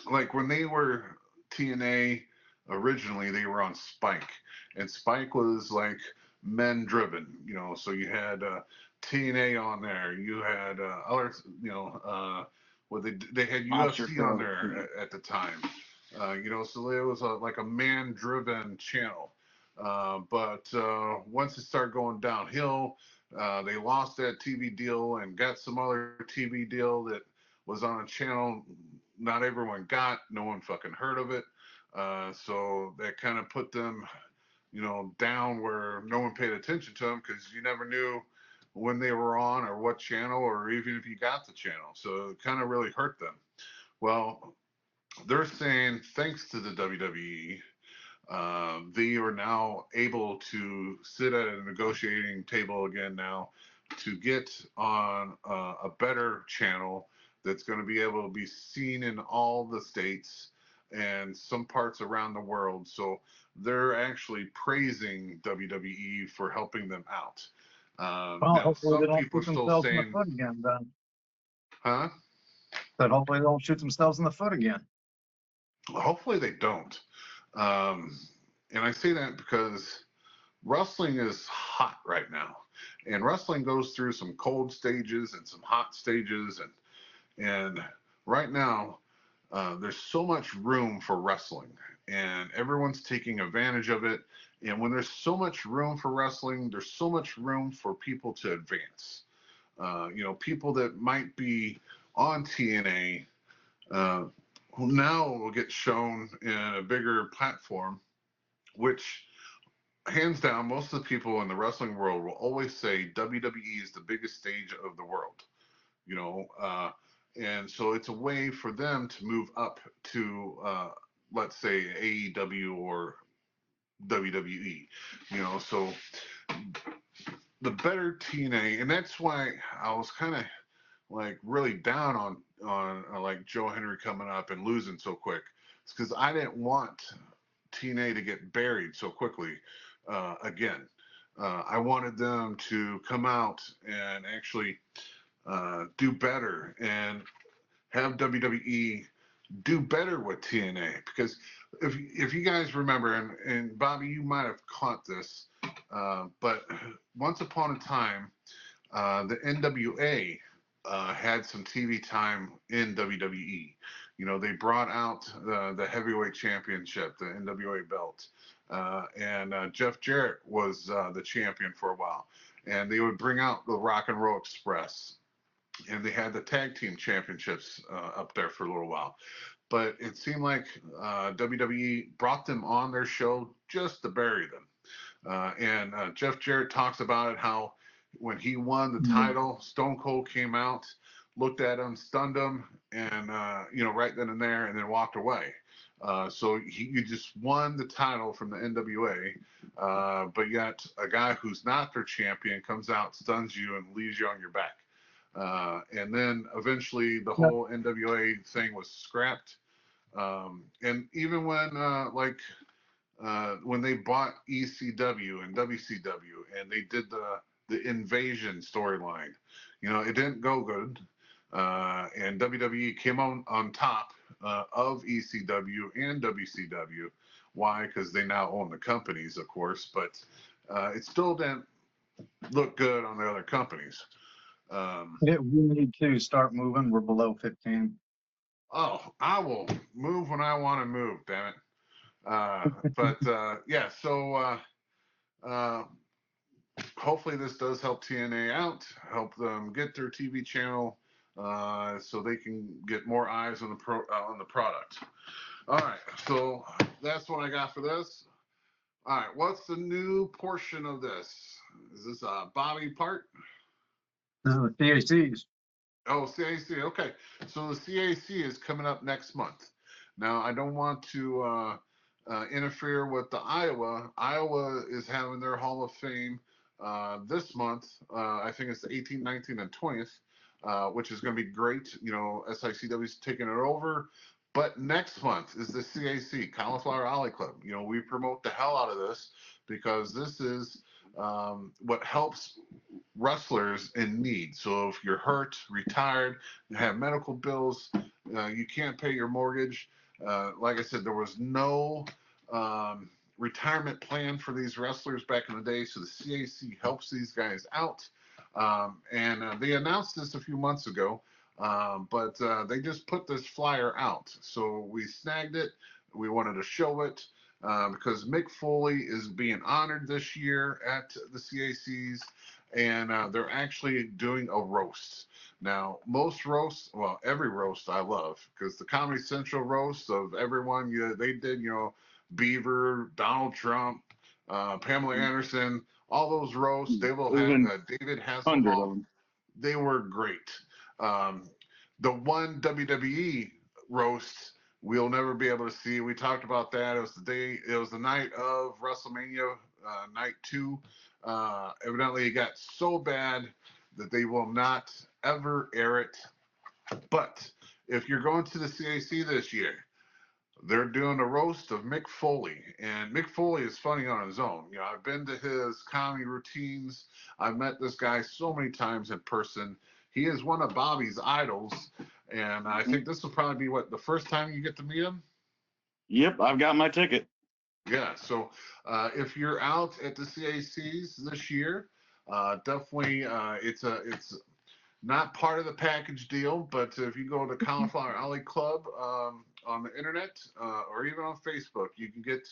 like when they were TNA originally. They were on Spike, and Spike was like men driven, you know, so you had TNA on there, you had other, you know, well, they had Monster UFC on Truck. there at the time, you know, so it was like a man driven channel. But once it started going downhill, they lost that TV deal and got some other TV deal that was on a channel not everyone got, no one fucking heard of it. So that kind of put them, you know, down where no one paid attention to them, because you never knew when they were on or what channel, or even if you got the channel. So it kind of really hurt them. Well, they're saying thanks to the WWE, they are now able to sit at a negotiating table again now to get on a better channel that's going to be able to be seen in all the states and some parts around the world. So they're actually praising WWE for helping them out. Well, Now, hopefully they some don't people are shoot still themselves in the saying, foot again then. huh? But hopefully they don't shoot themselves in the foot again. Hopefully they don't. And I say that because wrestling is hot right now, and wrestling goes through some cold stages and some hot stages, and right now there's so much room for wrestling, and everyone's taking advantage of it. And when there's so much room for wrestling, there's so much room for people to advance. You know, people that might be on TNA who now will get shown in a bigger platform, which hands down, most of the people in the wrestling world will always say WWE is the biggest stage of the world, you know, and so it's a way for them to move up to, let's say, AEW or WWE, you know, so the better TNA, and that's why I was kind of like really down on like Joe Henry coming up and losing so quick. It's because I didn't want TNA to get buried so quickly again. I wanted them to come out and actually do better and have WWE do better with TNA, because if you guys remember, and Bobby, you might have caught this, but once upon a time, the NWA had some TV time in WWE. They brought out the heavyweight championship, the NWA belt, and Jeff Jarrett was the champion for a while. And they would bring out the Rock and Roll Express, and they had the tag team championships up there for a little while. But it seemed like WWE brought them on their show just to bury them. And Jeff Jarrett talks about it, how when he won the title, Stone Cold came out, looked at him, stunned him, and right then and there, and then walked away. So you just won the title from the NWA, but yet a guy who's not their champion comes out, stuns you, and leaves you on your back. And then eventually the whole NWA thing was scrapped. And even when they bought ECW and WCW and they did the invasion storyline, it didn't go good. And WWE came on top of ECW and WCW. Why? Because they now own the companies, of course, but it still didn't look good on the other companies. We need to start moving. We're below 15. Oh, I will move when I want to move, damn it. Yeah, so hopefully this does help TNA out, help them get their TV channel so they can get more eyes on the product. All right, so that's what I got for this. All right, what's the new portion of this? Is this a Bobby part? This is the CACs. Oh, CAC. Okay. So the CAC is coming up next month. Now, I don't want to interfere with the Iowa. Iowa is having their Hall of Fame this month. I think it's the 18th, 19th, and 20th, which is going to be great. SICW is taking it over. But next month is the CAC, Cauliflower Alley Club. We promote the hell out of this because this is what helps wrestlers in need. So if you're hurt, retired, you have medical bills, you can't pay your mortgage. Like I said, there was no retirement plan for these wrestlers back in the day. So the CAC helps these guys out. And they announced this a few months ago, but they just put this flyer out. So we snagged it. We wanted to show it. Because Mick Foley is being honored this year at the CACs, and they're actually doing a roast. Now, most roasts, well, every roast I love, because the Comedy Central roast of everyone, they did, Beaver, Donald Trump, Pamela Anderson, all those roasts. They will have David Hasselhoff. They were great. The one WWE roast we'll never be able to see. We talked about that. It was the night of WrestleMania, night 2. Evidently, it got so bad that they will not ever air it. But if you're going to the CAC this year, they're doing a roast of Mick Foley. And Mick Foley is funny on his own. I've been to his comedy routines. I've met this guy so many times in person. He is one of Bobby's idols. And I think this will probably be the first time you get to meet him? Yep, I've got my ticket. Yeah, so if you're out at the CACs this year, definitely it's not part of the package deal, but if you go to Cauliflower Alley Club on the internet or even on Facebook, you can get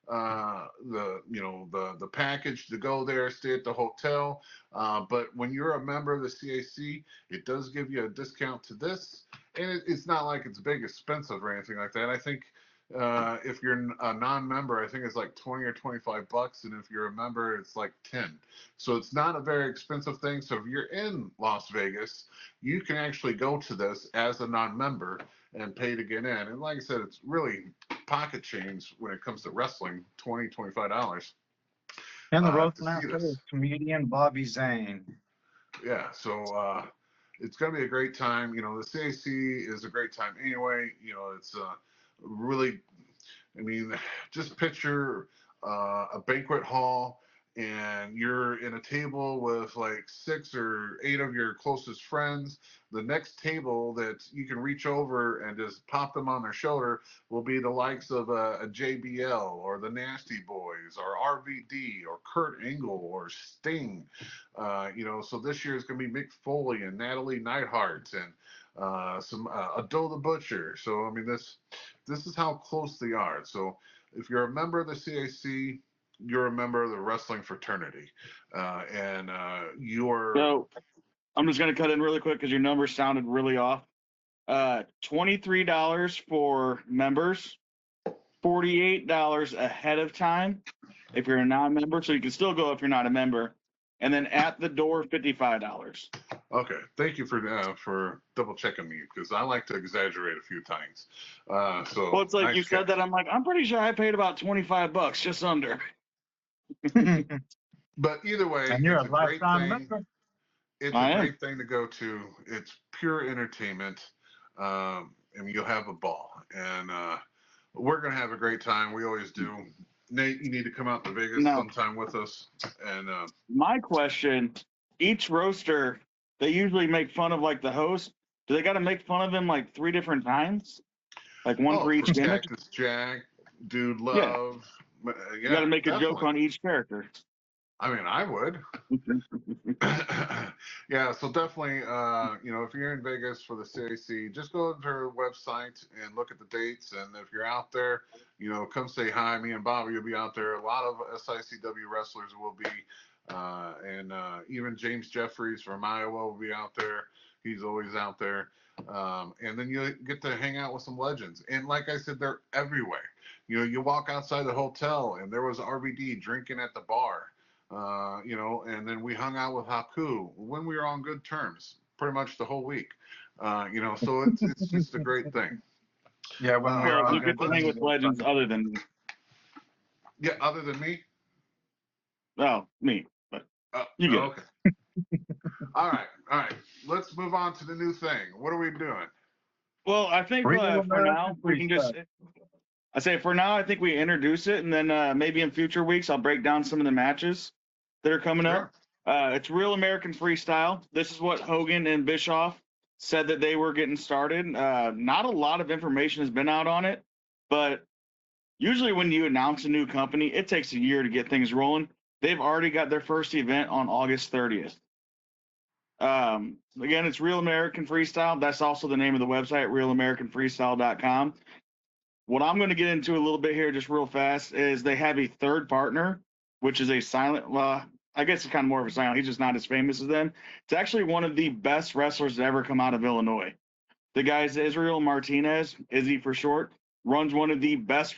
the package to go there, stay at the hotel. But when you're a member of the CAC, it does give you a discount to this, and it's not like it's big expensive or anything like that. I think if you're a non-member, I think it's like 20 or 25 bucks, and if you're a member, it's like 10. So it's not a very expensive thing. So if you're in Las Vegas, you can actually go to this as a non-member and pay to get in. And like I said, it's really pocket change when it comes to wrestling, $20, $25. And the roast master is comedian Bobby Zane. Yeah, so it's going to be a great time. The CAC is a great time anyway. It's really, just picture a banquet hall, and you're in a table with like 6 or 8 of your closest friends. The next table that you can reach over and just pop them on their shoulder will be the likes of a JBL or the Nasty Boys or RVD or Kurt Angle or Sting. So this year is going to be Mick Foley and Natalie Neidhart and some Ado the Butcher. So I mean, this is how close they are. So if you're a member of the CAC, you're a member of the wrestling fraternity, and you're. So I'm just going to cut in really quick because your numbers sounded really off. $23 for members, $48 ahead of time if you're a non-member. So you can still go if you're not a member, and then at the door, $55. Okay, thank you for double checking me because I like to exaggerate a few times. So Well, it's like nice you said catch. that. I'm like, I'm pretty sure I paid about $25, just under. But either way, And you're it's a a great lifetime thing. member. It's I a am. great thing to go to. It's pure entertainment, and you'll have a ball. And we're gonna have a great time. We always do. Nate, you need to come out to Vegas No. sometime with us. And My question: each roaster, they usually make fun of like the host. Do they got to make fun of him like 3 different times? Like one for each from gimmick? Cactus Jack, Dude Yeah. Love, You got yeah, to make a joke definitely. on each character. I mean, I would. Yeah, so definitely, if you're in Vegas for the CAC, just go to our website and look at the dates. And if you're out there, come say hi. Me and Bobby will be out there. A lot of SICW wrestlers will be, and even James Jeffries from Iowa will be out there. He's always out there. And then you get to hang out with some legends. And like I said, they're everywhere. You walk outside the hotel and there was RVD drinking at the bar. And then we hung out with Haku when we were on good terms, pretty much the whole week. So it's just a great thing. Yeah, when we were Well, on you good get to terms, hang with it was fun. legends other than me. Yeah, other than me. Well, me, but you get it. Okay. All right. Let's move on to the new thing. What are we doing? Well, I think Real for now American we can just. freestyle. I say for now, I think we introduce it, and then maybe in future weeks I'll break down some of the matches that are coming Sure. up. It's Real American Freestyle. This is what Hogan and Bischoff said that they were getting started. Not a lot of information has been out on it, but usually when you announce a new company, it takes a year to get things rolling. They've already got their first event on August 30th. Again, it's Real American Freestyle. That's also the name of the website, realamericanfreestyle.com. What I'm going to get into a little bit here, just real fast, is they have a third partner, which is a silent. Well, I guess it's kind of more of a silent. He's just not as famous as them. It's actually one of the best wrestlers to ever come out of Illinois. The guy's Israel Martinez, Izzy for short, runs one of the best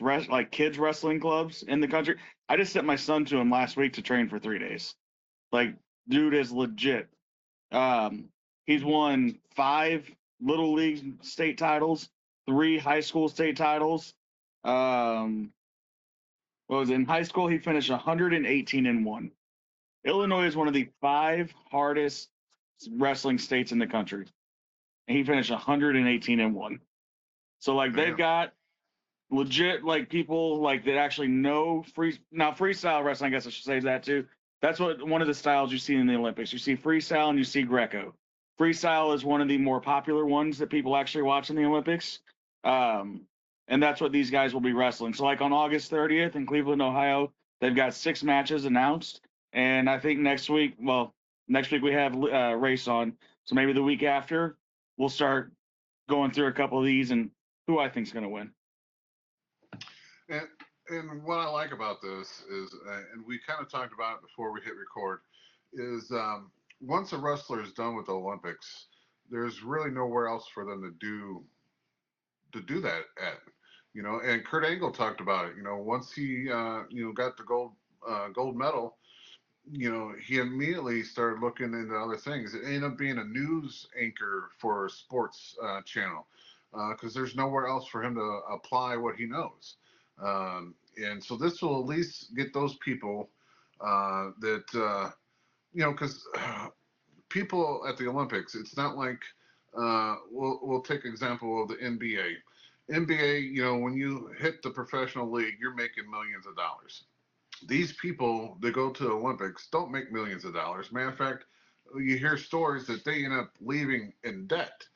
kids wrestling clubs in the country. I just sent my son to him last week to train for 3 days. Like, dude is legit. He's won 5 little league state titles, 3 high school state titles. What was it? In high school? He finished 118-1. Illinois is one of the 5 hardest wrestling states in the country, and he finished 118-1. So they've got legit people that actually know freestyle wrestling. I guess I should say that too. That's one of the styles you see in the Olympics. You see freestyle and you see Greco. Freestyle is one of the more popular ones that people actually watch in the Olympics. And that's what these guys will be wrestling. So on August 30th in Cleveland, Ohio, they've got 6 matches announced. And I think next week we have a race on. So maybe the week after we'll start going through a couple of these and who I think is going to win. And what I like about this is, and we kind of talked about it before we hit record, is once a wrestler is done with the Olympics, there's really nowhere else for them to do that at. And Kurt Angle talked about it. Once he got the gold medal, he immediately started looking into other things. It ended up being a news anchor for a sports channel because there's nowhere else for him to apply what he knows. And so this will at least get those people that, because people at the Olympics, it's not like, we'll take example of the NBA. NBA, when you hit the professional league, you're making millions of dollars. These people that go to the Olympics don't make millions of dollars. Matter of fact, you hear stories that they end up leaving in debt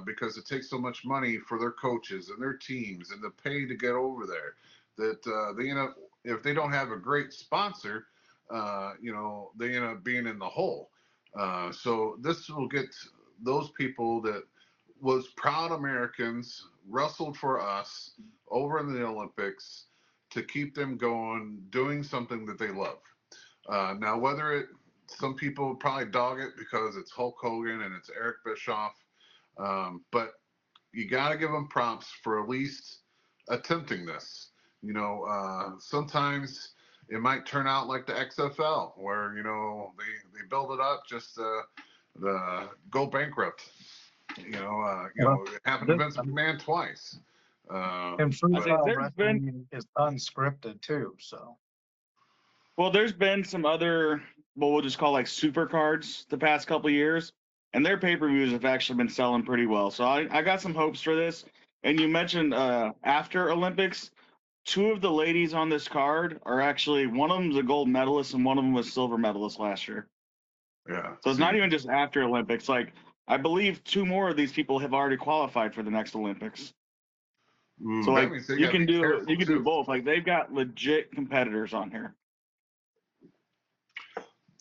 because it takes so much money for their coaches and their teams and the pay to get over there that they end up, if they don't have a great sponsor, they end up being in the hole. So this will get those people that was proud Americans, wrestled for us over in the Olympics to keep them going, doing something that they love. Now, some people probably dog it because it's Hulk Hogan and it's Eric Bischoff, but you got to give them props for at least attempting this. Sometimes it might turn out like the XFL, where they build it up just to go bankrupt. It happened to Vince McMahon twice. And freestyle wrestling is unscripted too, so. Well, there's been some other, what we'll just call like super cards the past couple of years, and their pay-per-views have actually been selling pretty well. So I got some hopes for this. And you mentioned after Olympics, two of the ladies on this card are actually, one of them's a gold medalist and one of them was silver medalist last year. Yeah. So it's not even just after Olympics. Like, I believe two more of these people have already qualified for the next Olympics. So like you can do both. Like they've got legit competitors on here.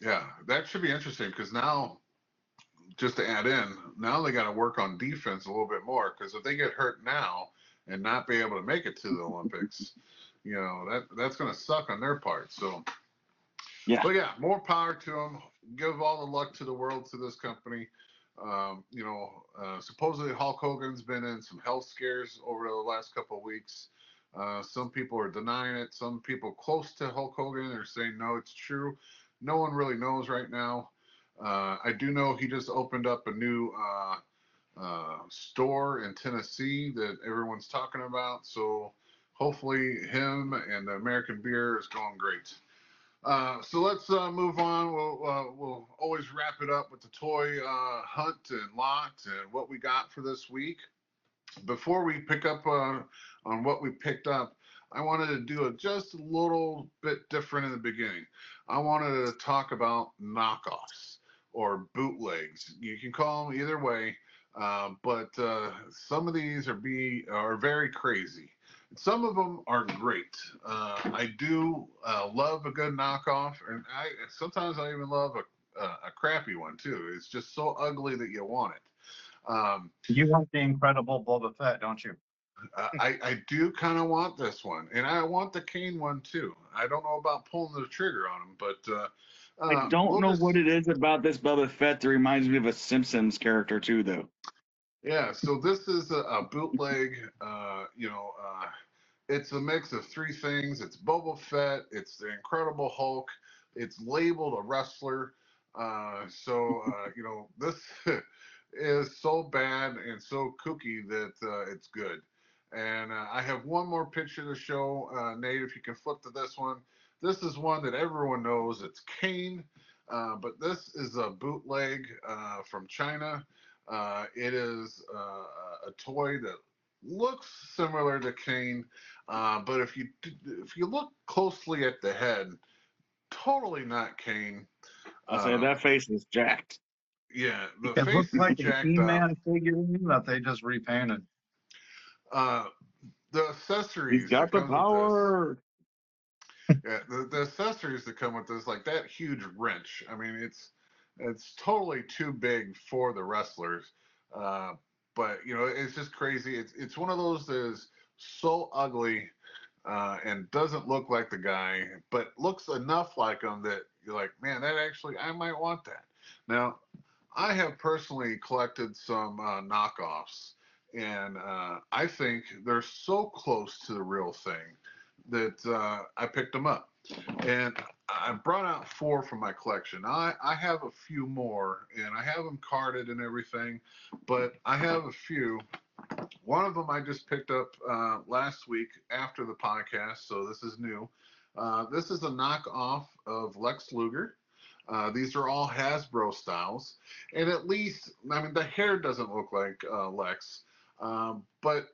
Yeah, that should be interesting because now, just to add in, now they got to work on defense a little bit more because if they get hurt now and not be able to make it to the Olympics, that's going to suck on their part. So, yeah, but yeah, more power to them. Give all the luck to the world to this company. Supposedly Hulk Hogan's been in some health scares over the last couple of weeks. Some people are denying it. Some people close to Hulk Hogan are saying, no, it's true. No one really knows right now. I do know he just opened up a new store in Tennessee that everyone's talking about. So hopefully him and the American beer is going great. So let's move on. We'll always wrap it up with the toy hunt and lot and what we got for this week. Before we pick up on what we picked up, I wanted to do just a little bit different in the beginning. I wanted to talk about knockoffs or bootlegs. You can call them either way, but some of these are very crazy. Some of them are great. I do love a good knockoff, and sometimes I even love a crappy one too. It's just so ugly that you want it. You want the incredible Boba Fett, don't you? I do kind of want this one, and I want the Kane one too. I don't know about pulling the trigger on him, but I don't know what it is about this Boba Fett that reminds me of a Simpsons character too, though. Yeah, so this is a bootleg. It's a mix of three things. It's Boba Fett. It's the Incredible Hulk. It's labeled a wrestler. This is so bad and so kooky that it's good. And I have one more picture to show, Nate, if you can flip to this one. This is one that everyone knows. It's Kane, but this is a bootleg from China. It is a toy that looks similar to Kane, but if you look closely at the head, totally not Kane. I say that face is jacked. Yeah, the It face looks is like jacked an E-Man up. figurine that they just repainted. The accessories He's got that the come with power. this, yeah, the accessories that come with this, like that huge wrench. I mean, it's totally too big for the wrestlers. But it's just crazy. It's one of those that is so ugly and doesn't look like the guy, but looks enough like him that you're like, man, I might want that. Now, I have personally collected some knockoffs, and I think they're so close to the real thing that I picked them up. And I brought out 4 from my collection. I have a few more, and I have them carded and everything, but I have a few. One of them I just picked up last week after the podcast, so this is new. This is a knockoff of Lex Luger. These are all Hasbro styles, and at least, I mean, the hair doesn't look like Lex, but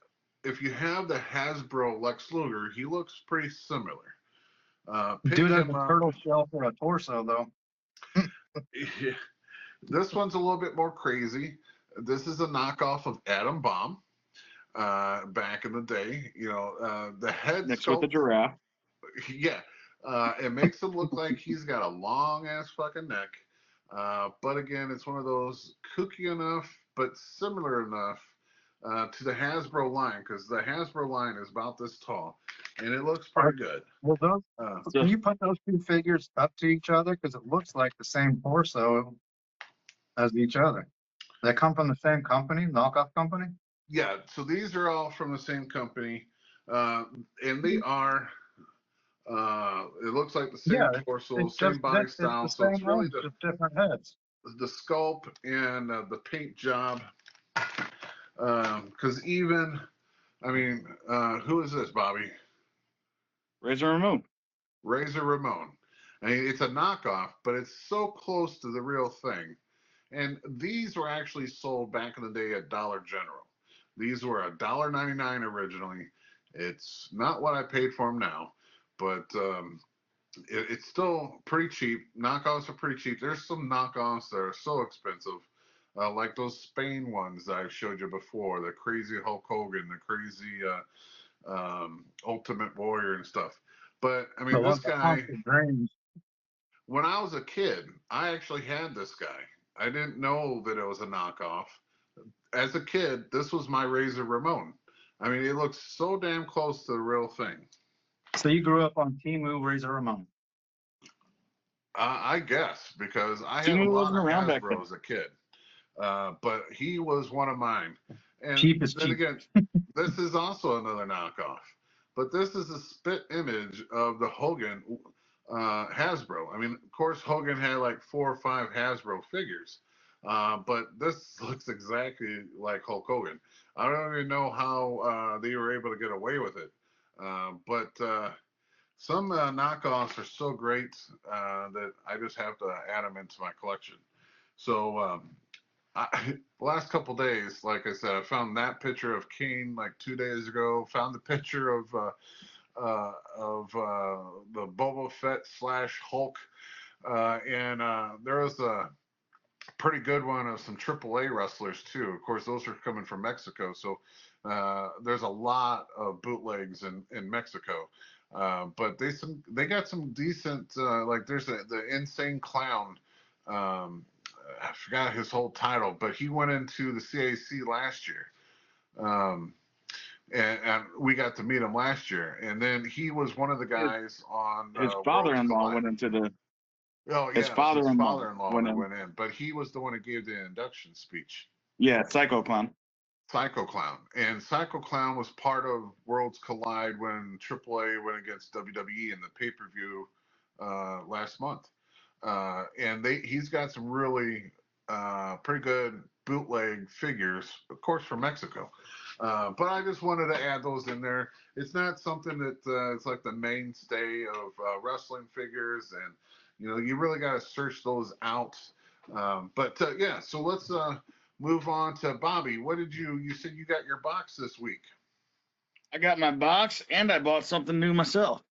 if you have the Hasbro Lex Luger, he looks pretty similar. Dude has a turtle shell for a torso, though. Yeah. This one's a little bit more crazy. This is a knockoff of Adam Bomb back in the day. The head Next sculpt, with the giraffe. Yeah. It makes him look like he's got a long ass fucking neck. But again, it's one of those kooky enough, but similar enough to the Hasbro line, because the Hasbro line is about this tall, and it looks pretty good. Well, those, So- can you put those two figures up to each other? Because it looks like the same torso as each other. They come from the same company, knockoff company? Yeah, so these are all from the same company, and they are. It looks like the same Yeah, torso, it's same just body it's style. the So it's same really heads, just different heads. the sculpt and the paint job. Because even, I mean, who is this, Bobby? Razor Ramon. Razor Ramon. I mean, it's a knockoff, but it's so close to the real thing. And these were actually sold back in the day at Dollar General. These were $1.99 originally. It's not what I paid for them now, but it's still pretty cheap. Knockoffs are pretty cheap. There's some knockoffs that are so expensive, like those Spain ones that I showed you before, the crazy Hulk Hogan, the crazy Ultimate Warrior and stuff. But I mean, this guy, when I was a kid, I actually had this guy. I didn't know that it was a knockoff. As a kid, this was my Razor Ramon. I mean, it looks so damn close to the real thing. So you grew up on Timu Razor Ramon? I guess, because I had Timu a lot wasn't of around back then. Hasbro as a kid. But he was one of mine. And Cheap is then cheap. again, this is also another knockoff. But this is a spit image of the Hogan Hasbro. I mean, of course, Hogan had like 4 or 5 Hasbro figures. But this looks exactly like Hulk Hogan. I don't even know how they were able to get away with it. But some knockoffs are so great that I just have to add them into my collection. So the last couple days, like I said, I found that picture of Kane like 2 days ago. Found the picture of the Boba Fett / Hulk, and there was a pretty good one of some AAA wrestlers too. Of course, those are coming from Mexico, so there's a lot of bootlegs in Mexico. But they got some decent like there's the Insane Clown. I forgot his whole title, but he went into the CAC last year. And we got to meet him last year. And then he was one of the guys on His Worlds father-in-law Collide. went into the. Oh, yeah, His it was father-in-law his father-in-law went that in. went in, but he was the one that gave the induction speech. Yeah, Psycho Clown. Psycho Clown. And Psycho Clown was part of Worlds Collide when AAA went against WWE in the pay-per-view last month. And he's got some really pretty good bootleg figures, of course, from Mexico. But I just wanted to add those in there. It's not something that it's like the mainstay of wrestling figures, and you really got to search those out. But yeah, so let's move on to Bobby. What did you said you got your box this week? I got my box and I bought something new myself.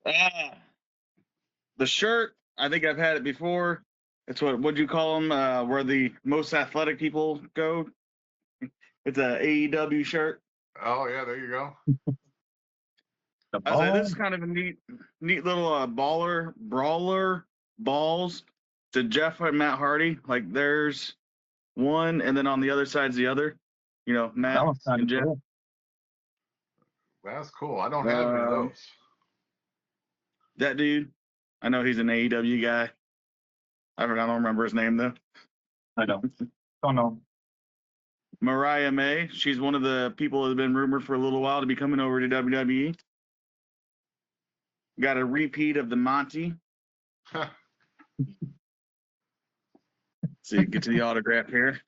The shirt, I think I've had it before. It's what'd you call them? Where the most athletic people go. It's a AEW shirt. Oh yeah, there you go. I say this is kind of a neat little brawler balls to Jeff and Matt Hardy. Like there's one, and then on the other side's the other. Matt and Jeff. Cool. That's cool. I don't have any of those. That dude, I know he's an AEW guy. I don't remember his name though. I don't. Don't know. Mariah May, she's one of the people that have been rumored for a little while to be coming over to WWE. Got a repeat of the Monty. See, get to the autograph here.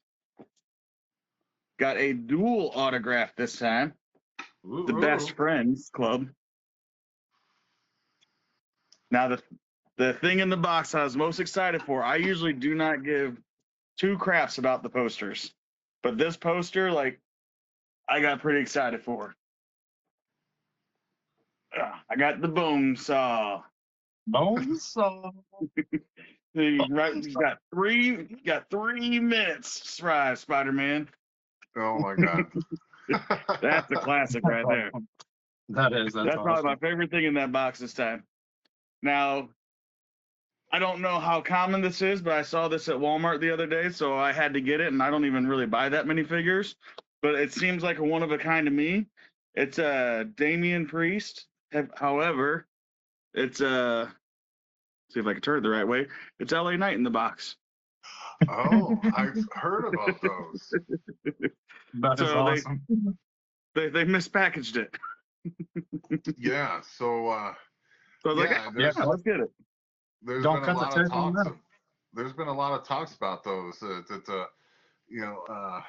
Got a dual autograph this time. Ooh, The Best Friends Club. Now, the thing in the box I was most excited for, I usually do not give 2 craps about the posters. But this poster, I got pretty excited for. I got the bone saw. Bone saw. He's got 3 minutes, right, Spider-Man. Oh my God. That's a classic right there. That is. That's probably my favorite thing in that box this time. Now, I don't know how common this is, but I saw this at Walmart the other day, so I had to get it. And I don't even really buy that many figures, but it seems like a one of a kind to me. It's a Damian Priest. However, it's see if I can turn it the right way. It's LA Knight in the box. Oh, I've heard about those. That is So awesome. they mispackaged it. Yeah. So So I was like, yeah, Yeah, yeah, let's get it. there's don't been a cut the lot of tape on talks. that. There's been a lot of talks about those. You know,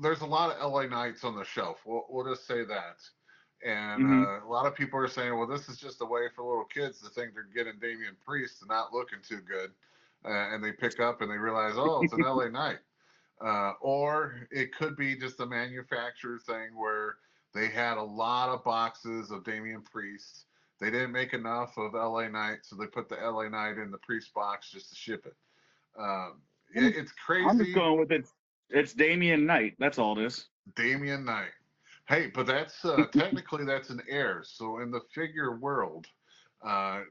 there's a lot of LA Knights on the shelf. We'll just say that. And Hmm. a lot of people are saying, well, this is just a way for little kids to think they're getting Damian Priest and not looking too good. And they pick up and they realize, oh, it's an LA Knight. Or it could be just a manufacturer thing where they had a lot of boxes of Damian Priest. They didn't make enough of LA Knight, so they put the LA Knight in the Priest box just to ship it. It's I'm just crazy. going with it. It's Damian Knight. That's all it is. Damian Knight. Hey, but that's technically that's an heir. So in the figure world,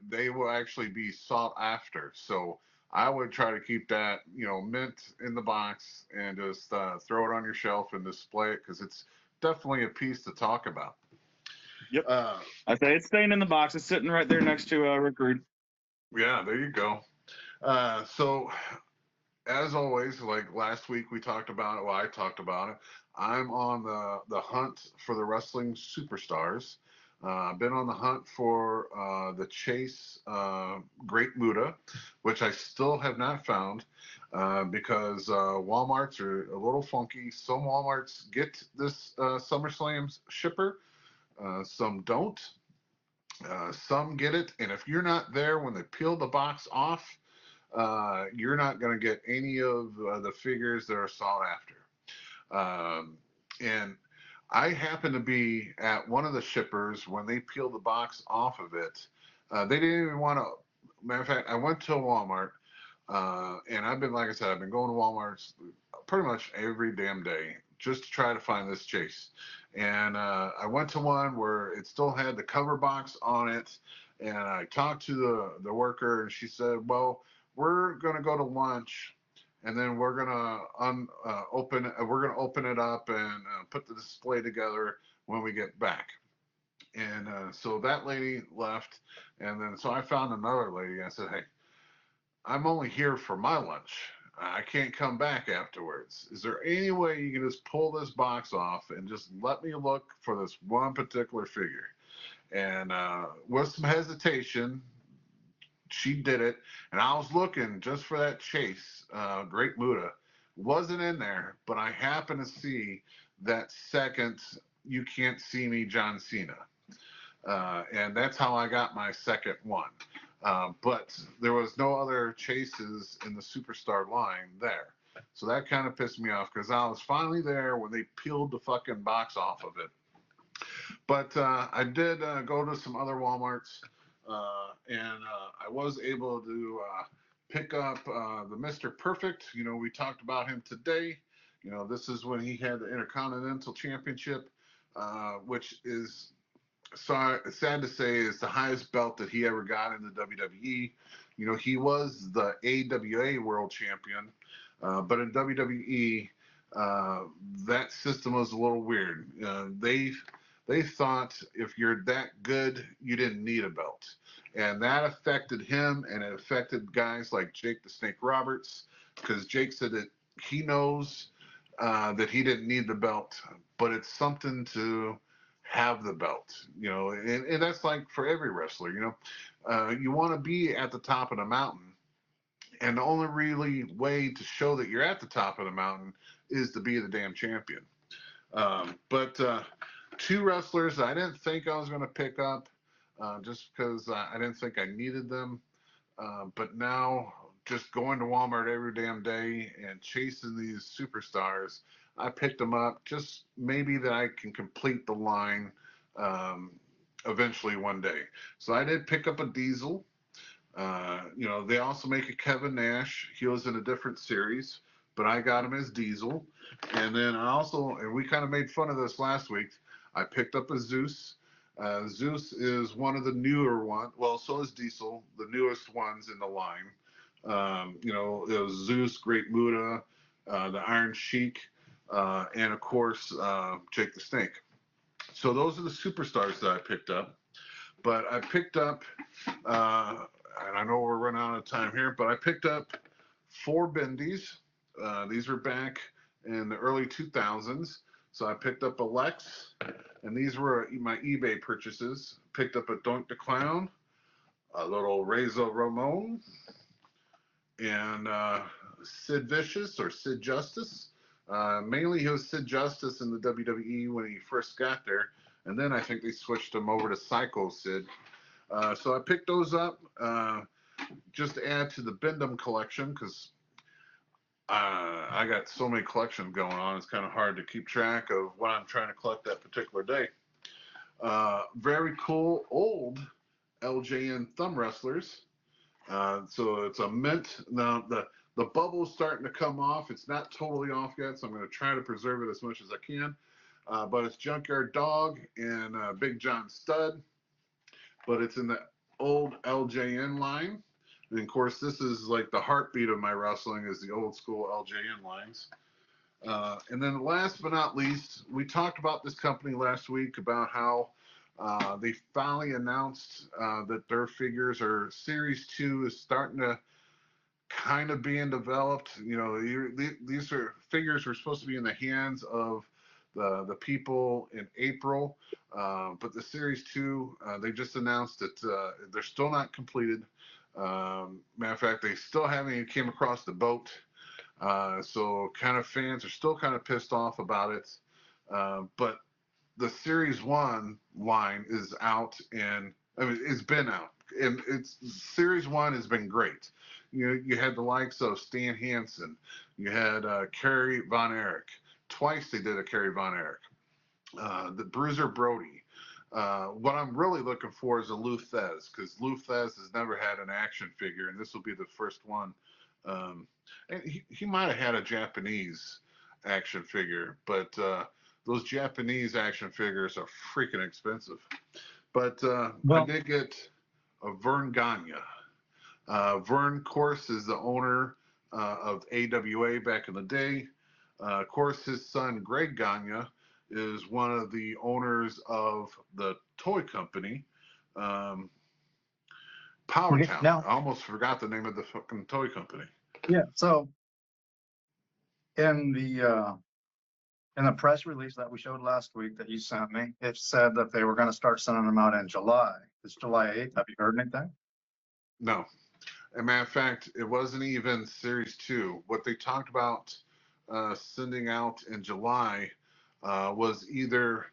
they will actually be sought after. So I would try to keep that, mint in the box and just throw it on your shelf and display it because it's definitely a piece to talk about. Yep. Uh, I say it's staying in the box. It's sitting right there next to Rick Rude. yeah, there you go. So as always, like last week we talked about it. Well, I talked about it. I'm on the hunt for the wrestling superstars. I've been on the hunt for the Chase Great Muta, which I still have not found because Walmarts are a little funky. Some Walmarts get this SummerSlam's shipper, some don't. Some get it, and if you're not there when they peel the box off, you're not going to get any of the figures that are sought after. And I happen to be at one of the shippers when they peeled the box off of it. They didn't even want to. Matter of fact, I went to a Walmart, and I've been, like I said, I've been going to Walmarts pretty much every damn day just to try to find this Chase. And I went to one where it still had the cover box on it, and I talked to the worker, and she said, "Well, we're gonna go to lunch, and then we're gonna open it up and put the display together when we get back." And so that lady left, and then so I found another lady. I said, "Hey, I'm only here for my lunch. I can't come back afterwards. Is there any way you can just pull this box off and just let me look for this one particular figure?" And with some hesitation, she did it. And I was looking just for that Chase, Great Muta. Wasn't in there, but I happened to see that second You Can't See Me John Cena. And that's how I got my second one. But there was no other Chases in the Superstar line there. So that kind of pissed me off because I was finally there when they peeled the fucking box off of it. But I did go to some other Walmarts, and I was able to pick up the Mr. Perfect. We talked about him today. This is when he had the Intercontinental Championship, which is sad to say is the highest belt that he ever got in the WWE. He was the AWA World Champion, but in WWE, that system was a little weird. They thought if you're that good, you didn't need a belt. And that affected him, and it affected guys like Jake the Snake Roberts, because Jake said that he knows that he didn't need the belt, but it's something to have the belt, and that's like for every wrestler, you want to be at the top of the mountain. And the only really way to show that you're at the top of the mountain is to be the damn champion. But two wrestlers I didn't think I was going to pick up just because I didn't think I needed them. But now, just going to Walmart every damn day and chasing these superstars, I picked them up just maybe that I can complete the line eventually one day. So I did pick up a Diesel. They also make a Kevin Nash. He was in a different series, but I got him as Diesel. And then and we kind of made fun of this last week, I picked up a Zeus. Zeus is one of the newer ones. Well, so is Diesel, the newest ones in the line. You know, it was Zeus, Great Muta, the Iron Sheik, and of course, Jake the Snake. So those are the superstars that I picked up. But I picked up, and I know we're running out of time here, but I picked up 4 Bendies. These were back in the early 2000s. So I picked up a Lex, and these were my eBay purchases. Picked up a Doink the Clown, a little Razor Ramon, and Sid Vicious or Sid Justice. Mainly he was Sid Justice in the WWE when he first got there. And then I think they switched him over to Psycho Sid. So I picked those up just to add to the Bendham collection because I got so many collections going on. It's kind of hard to keep track of what I'm trying to collect that particular day. Very cool old LJN thumb wrestlers. So it's a mint. Now the bubble's starting to come off. It's not totally off yet, so I'm going to try to preserve it as much as I can. But it's Junkyard Dog and Big John Studd. But it's in the old LJN line. And of course, this is like the heartbeat of my wrestling is the old school LJN lines. And then last but not least, we talked about this company last week about how they finally announced that their figures are Series 2 is starting to kind of being developed. You know, these are figures were supposed to be in the hands of the people in April, but the Series 2, they just announced that they're still not completed. Matter of fact, they still haven't even came across the boat. So kind of fans are still kind of pissed off about it. But the Series 1 line is out, and I mean it's been out, and it's Series 1 has been great. You had the likes of Stan Hansen, you had Kerry Von Erich. Twice they did a Kerry Von Erich. The Bruiser Brody. What I'm really looking for is a Lou Thez, because Lou Thez has never had an action figure, and this will be the first one. And he might have had a Japanese action figure, but those Japanese action figures are freaking expensive. But I did get a Vern Gagne. Vern, of course, is the owner of AWA back in the day. Of course, his son, Greg Gagne, is one of the owners of the toy company, Powertown. Now, I almost forgot the name of the fucking toy company. yeah, so in the press release that we showed last week that you sent me, it said that they were going to start sending them out in July. It's July 8th. Have you heard anything? No. As a matter of fact, it wasn't even Series 2. What they talked about sending out in July was either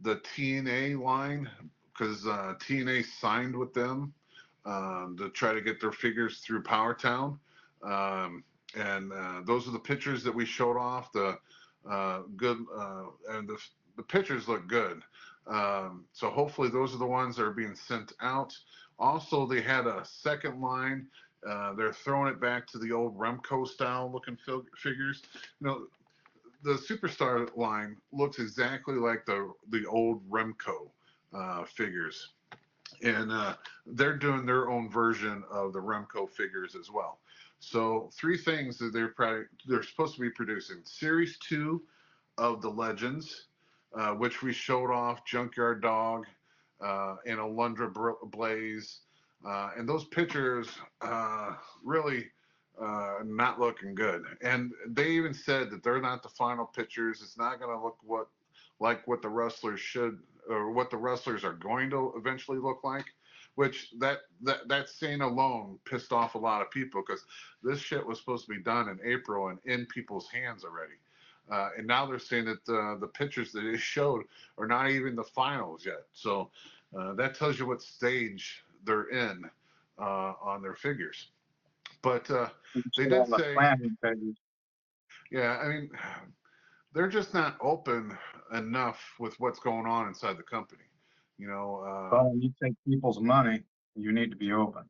the TNA line, because TNA signed with them to try to get their figures through Powertown. And those are the pictures that we showed off. The good and the pictures look good. So hopefully those are the ones that are being sent out. Also, they had a second line. They're throwing it back to the old Remco style looking figures. You know, the Superstar line looks exactly like the old Remco figures. And they're doing their own version of the Remco figures as well. So 3 things that they're supposed to be producing. Series 2 of the Legends, which we showed off Junkyard Dog and Alundra Blaze. And those pictures really not looking good. And they even said that they're not the final pictures. It's not going to look like what the wrestlers should or what the wrestlers are going to eventually look like. Which that scene alone pissed off a lot of people because this shit was supposed to be done in April and in people's hands already. And now they're saying that the pictures that they showed are not even the finals yet. So that tells you what stage they're in on their figures. But they did say, yeah, I mean, they're just not open enough with what's going on inside the company. You know, Well, when you take people's money, you need to be open.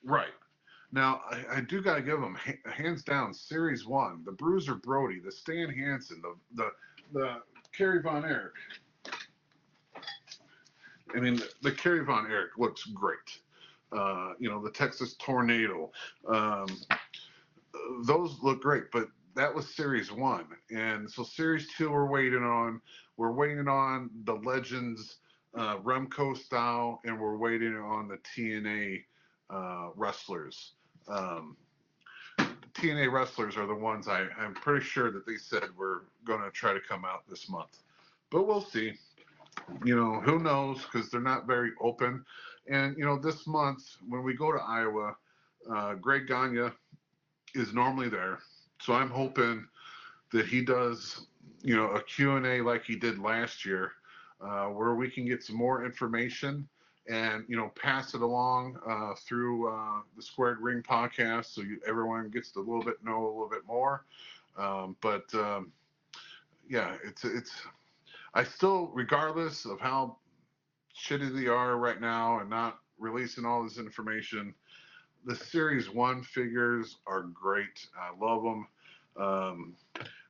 Right. Now, I do got to give them hands down Series 1, the Bruiser Brody, the Stan Hansen, the Kerry Von Erich. I mean, the Kerry Von Erich looks great. The Texas Tornado, those look great, but that was series 1. And so series 2, we're waiting on the Legends, Remco style, and we're waiting on the TNA, wrestlers. TNA wrestlers are the ones I'm pretty sure that they said we're going to try to come out this month, but we'll see. Who knows, because they're not very open. And this month when we go to Iowa, Greg Gagne is normally there, so I'm hoping that he does a Q&A like he did last year, where we can get some more information and pass it along through the Squared Ring podcast, so everyone gets to know a little bit more. Yeah, it's I still, regardless of how shitty they are right now and not releasing all this information, the series 1 figures are great. I love them.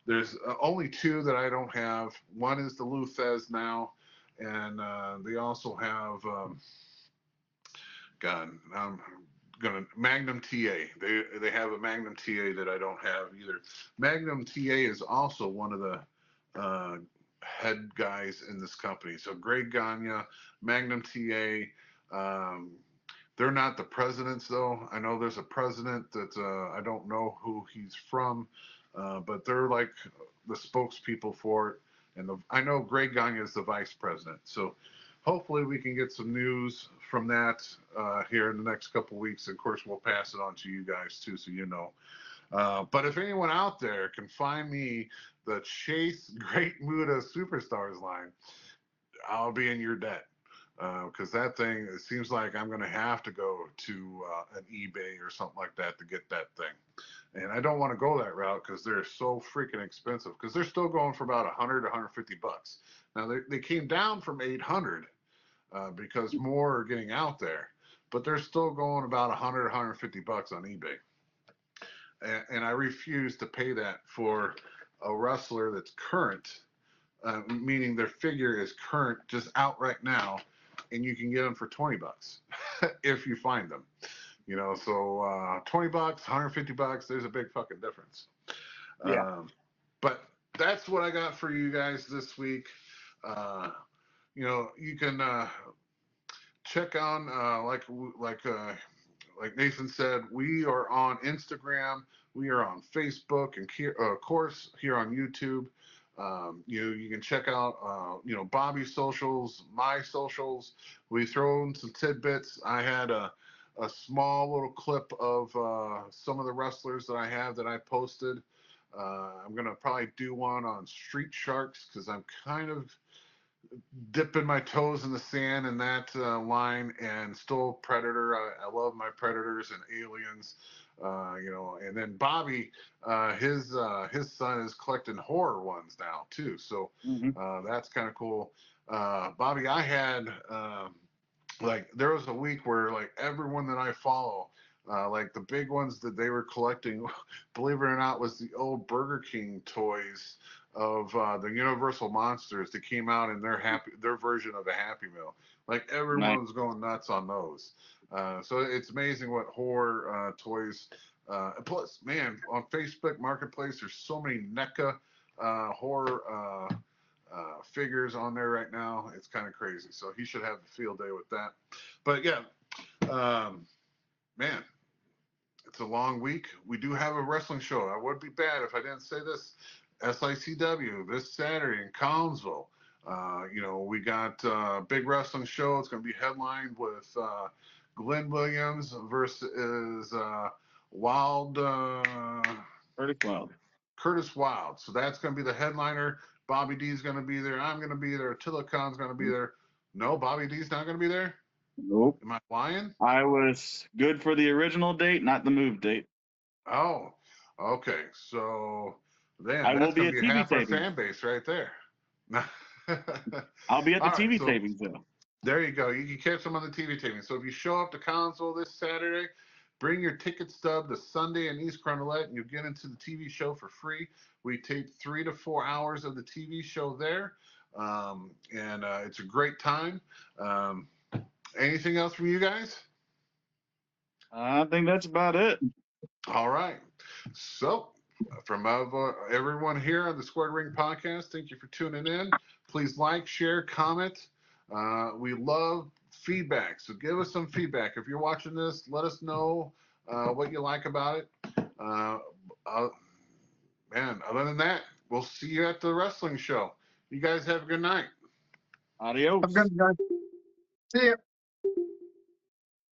There's only 2 that I don't have. One is the Luthez now, and they also have Magnum TA. They have a Magnum TA that I don't have either. Magnum TA is also one of the head guys in this company. So Greg Gagne, Magnum TA. They're not the presidents, though. I know there's a president that I don't know who he's from, but they're like the spokespeople for it. And I know Greg Gagne is the vice president. So hopefully we can get some news from that here in the next couple weeks. Of course, we'll pass it on to you guys, too, so you know. But if anyone out there can find me the Chase Great Muta Superstars line, I'll be in your debt. Because that thing, it seems like I'm going to have to go to an eBay or something like that to get that thing. And I don't want to go that route because they're so freaking expensive, because they're still going for about 100 to 150 bucks. Now, they came down from 800 because more are getting out there, but they're still going about 100, 150 bucks on eBay. And I refuse to pay that for a wrestler that's current, meaning their figure is current, just out right now, and you can get them for 20 bucks if you find them. So 20 bucks, 150 bucks, there's a big fucking difference. Yeah. But that's what I got for you guys this week. You can check on like Nathan said, we are on Instagram, we are on Facebook, and of course here on YouTube. You can check out Bobby's socials, my socials. We throw in some tidbits. I had a small little clip of some of the wrestlers that I have that I posted. I'm gonna probably do one on Street Sharks because I'm kind of dipping my toes in the sand in that line, and still Predator. I love my Predators and Aliens. And then Bobby, his son is collecting horror ones now too. So that's kind of cool. Bobby, I had there was a week where like everyone that I follow, like the big ones that they were collecting, believe it or not, was the old Burger King toys of the Universal Monsters that came out in their version of a Happy Meal. Like everyone's going nuts on those. So it's amazing what horror toys. Plus, man, on Facebook Marketplace, there's so many NECA horror figures on there right now. It's kind of crazy. So he should have a field day with that. But yeah, man, it's a long week. We do have a wrestling show. I would be bad if I didn't say this. SICW this Saturday in Collinsville. We got a big wrestling show. It's going to be headlined with Glenn Williams versus Wild. Curtis Wild. So that's going to be the headliner. Bobby D's going to be there. I'm going to be there. Attila Khan's going to be there. No, Bobby D's not going to be there? Nope. Am I lying? I was good for the original date, not the move date. Oh, okay. So then I will that's be going at to be TV half our taping. fan base right there. I'll be at the All right, TV so taping too. there you go. You can catch them on the TV taping. So if you show up to Collinsville this Saturday, bring your ticket stub to Sunday in East Cronolette, and you'll get into the TV show for free. We tape 3 to 4 hours of the TV show there. and it's a great time. Anything else from you guys? I think that's about it. All right. So, from everyone here on the Squared Ring Podcast, thank you for tuning in. Please like, share, comment. We love feedback, so give us some feedback. If you're watching this, let us know what you like about it. Man, other than that, we'll see you at the wrestling show. You guys have a good night. Adios. I'm gonna go. See ya.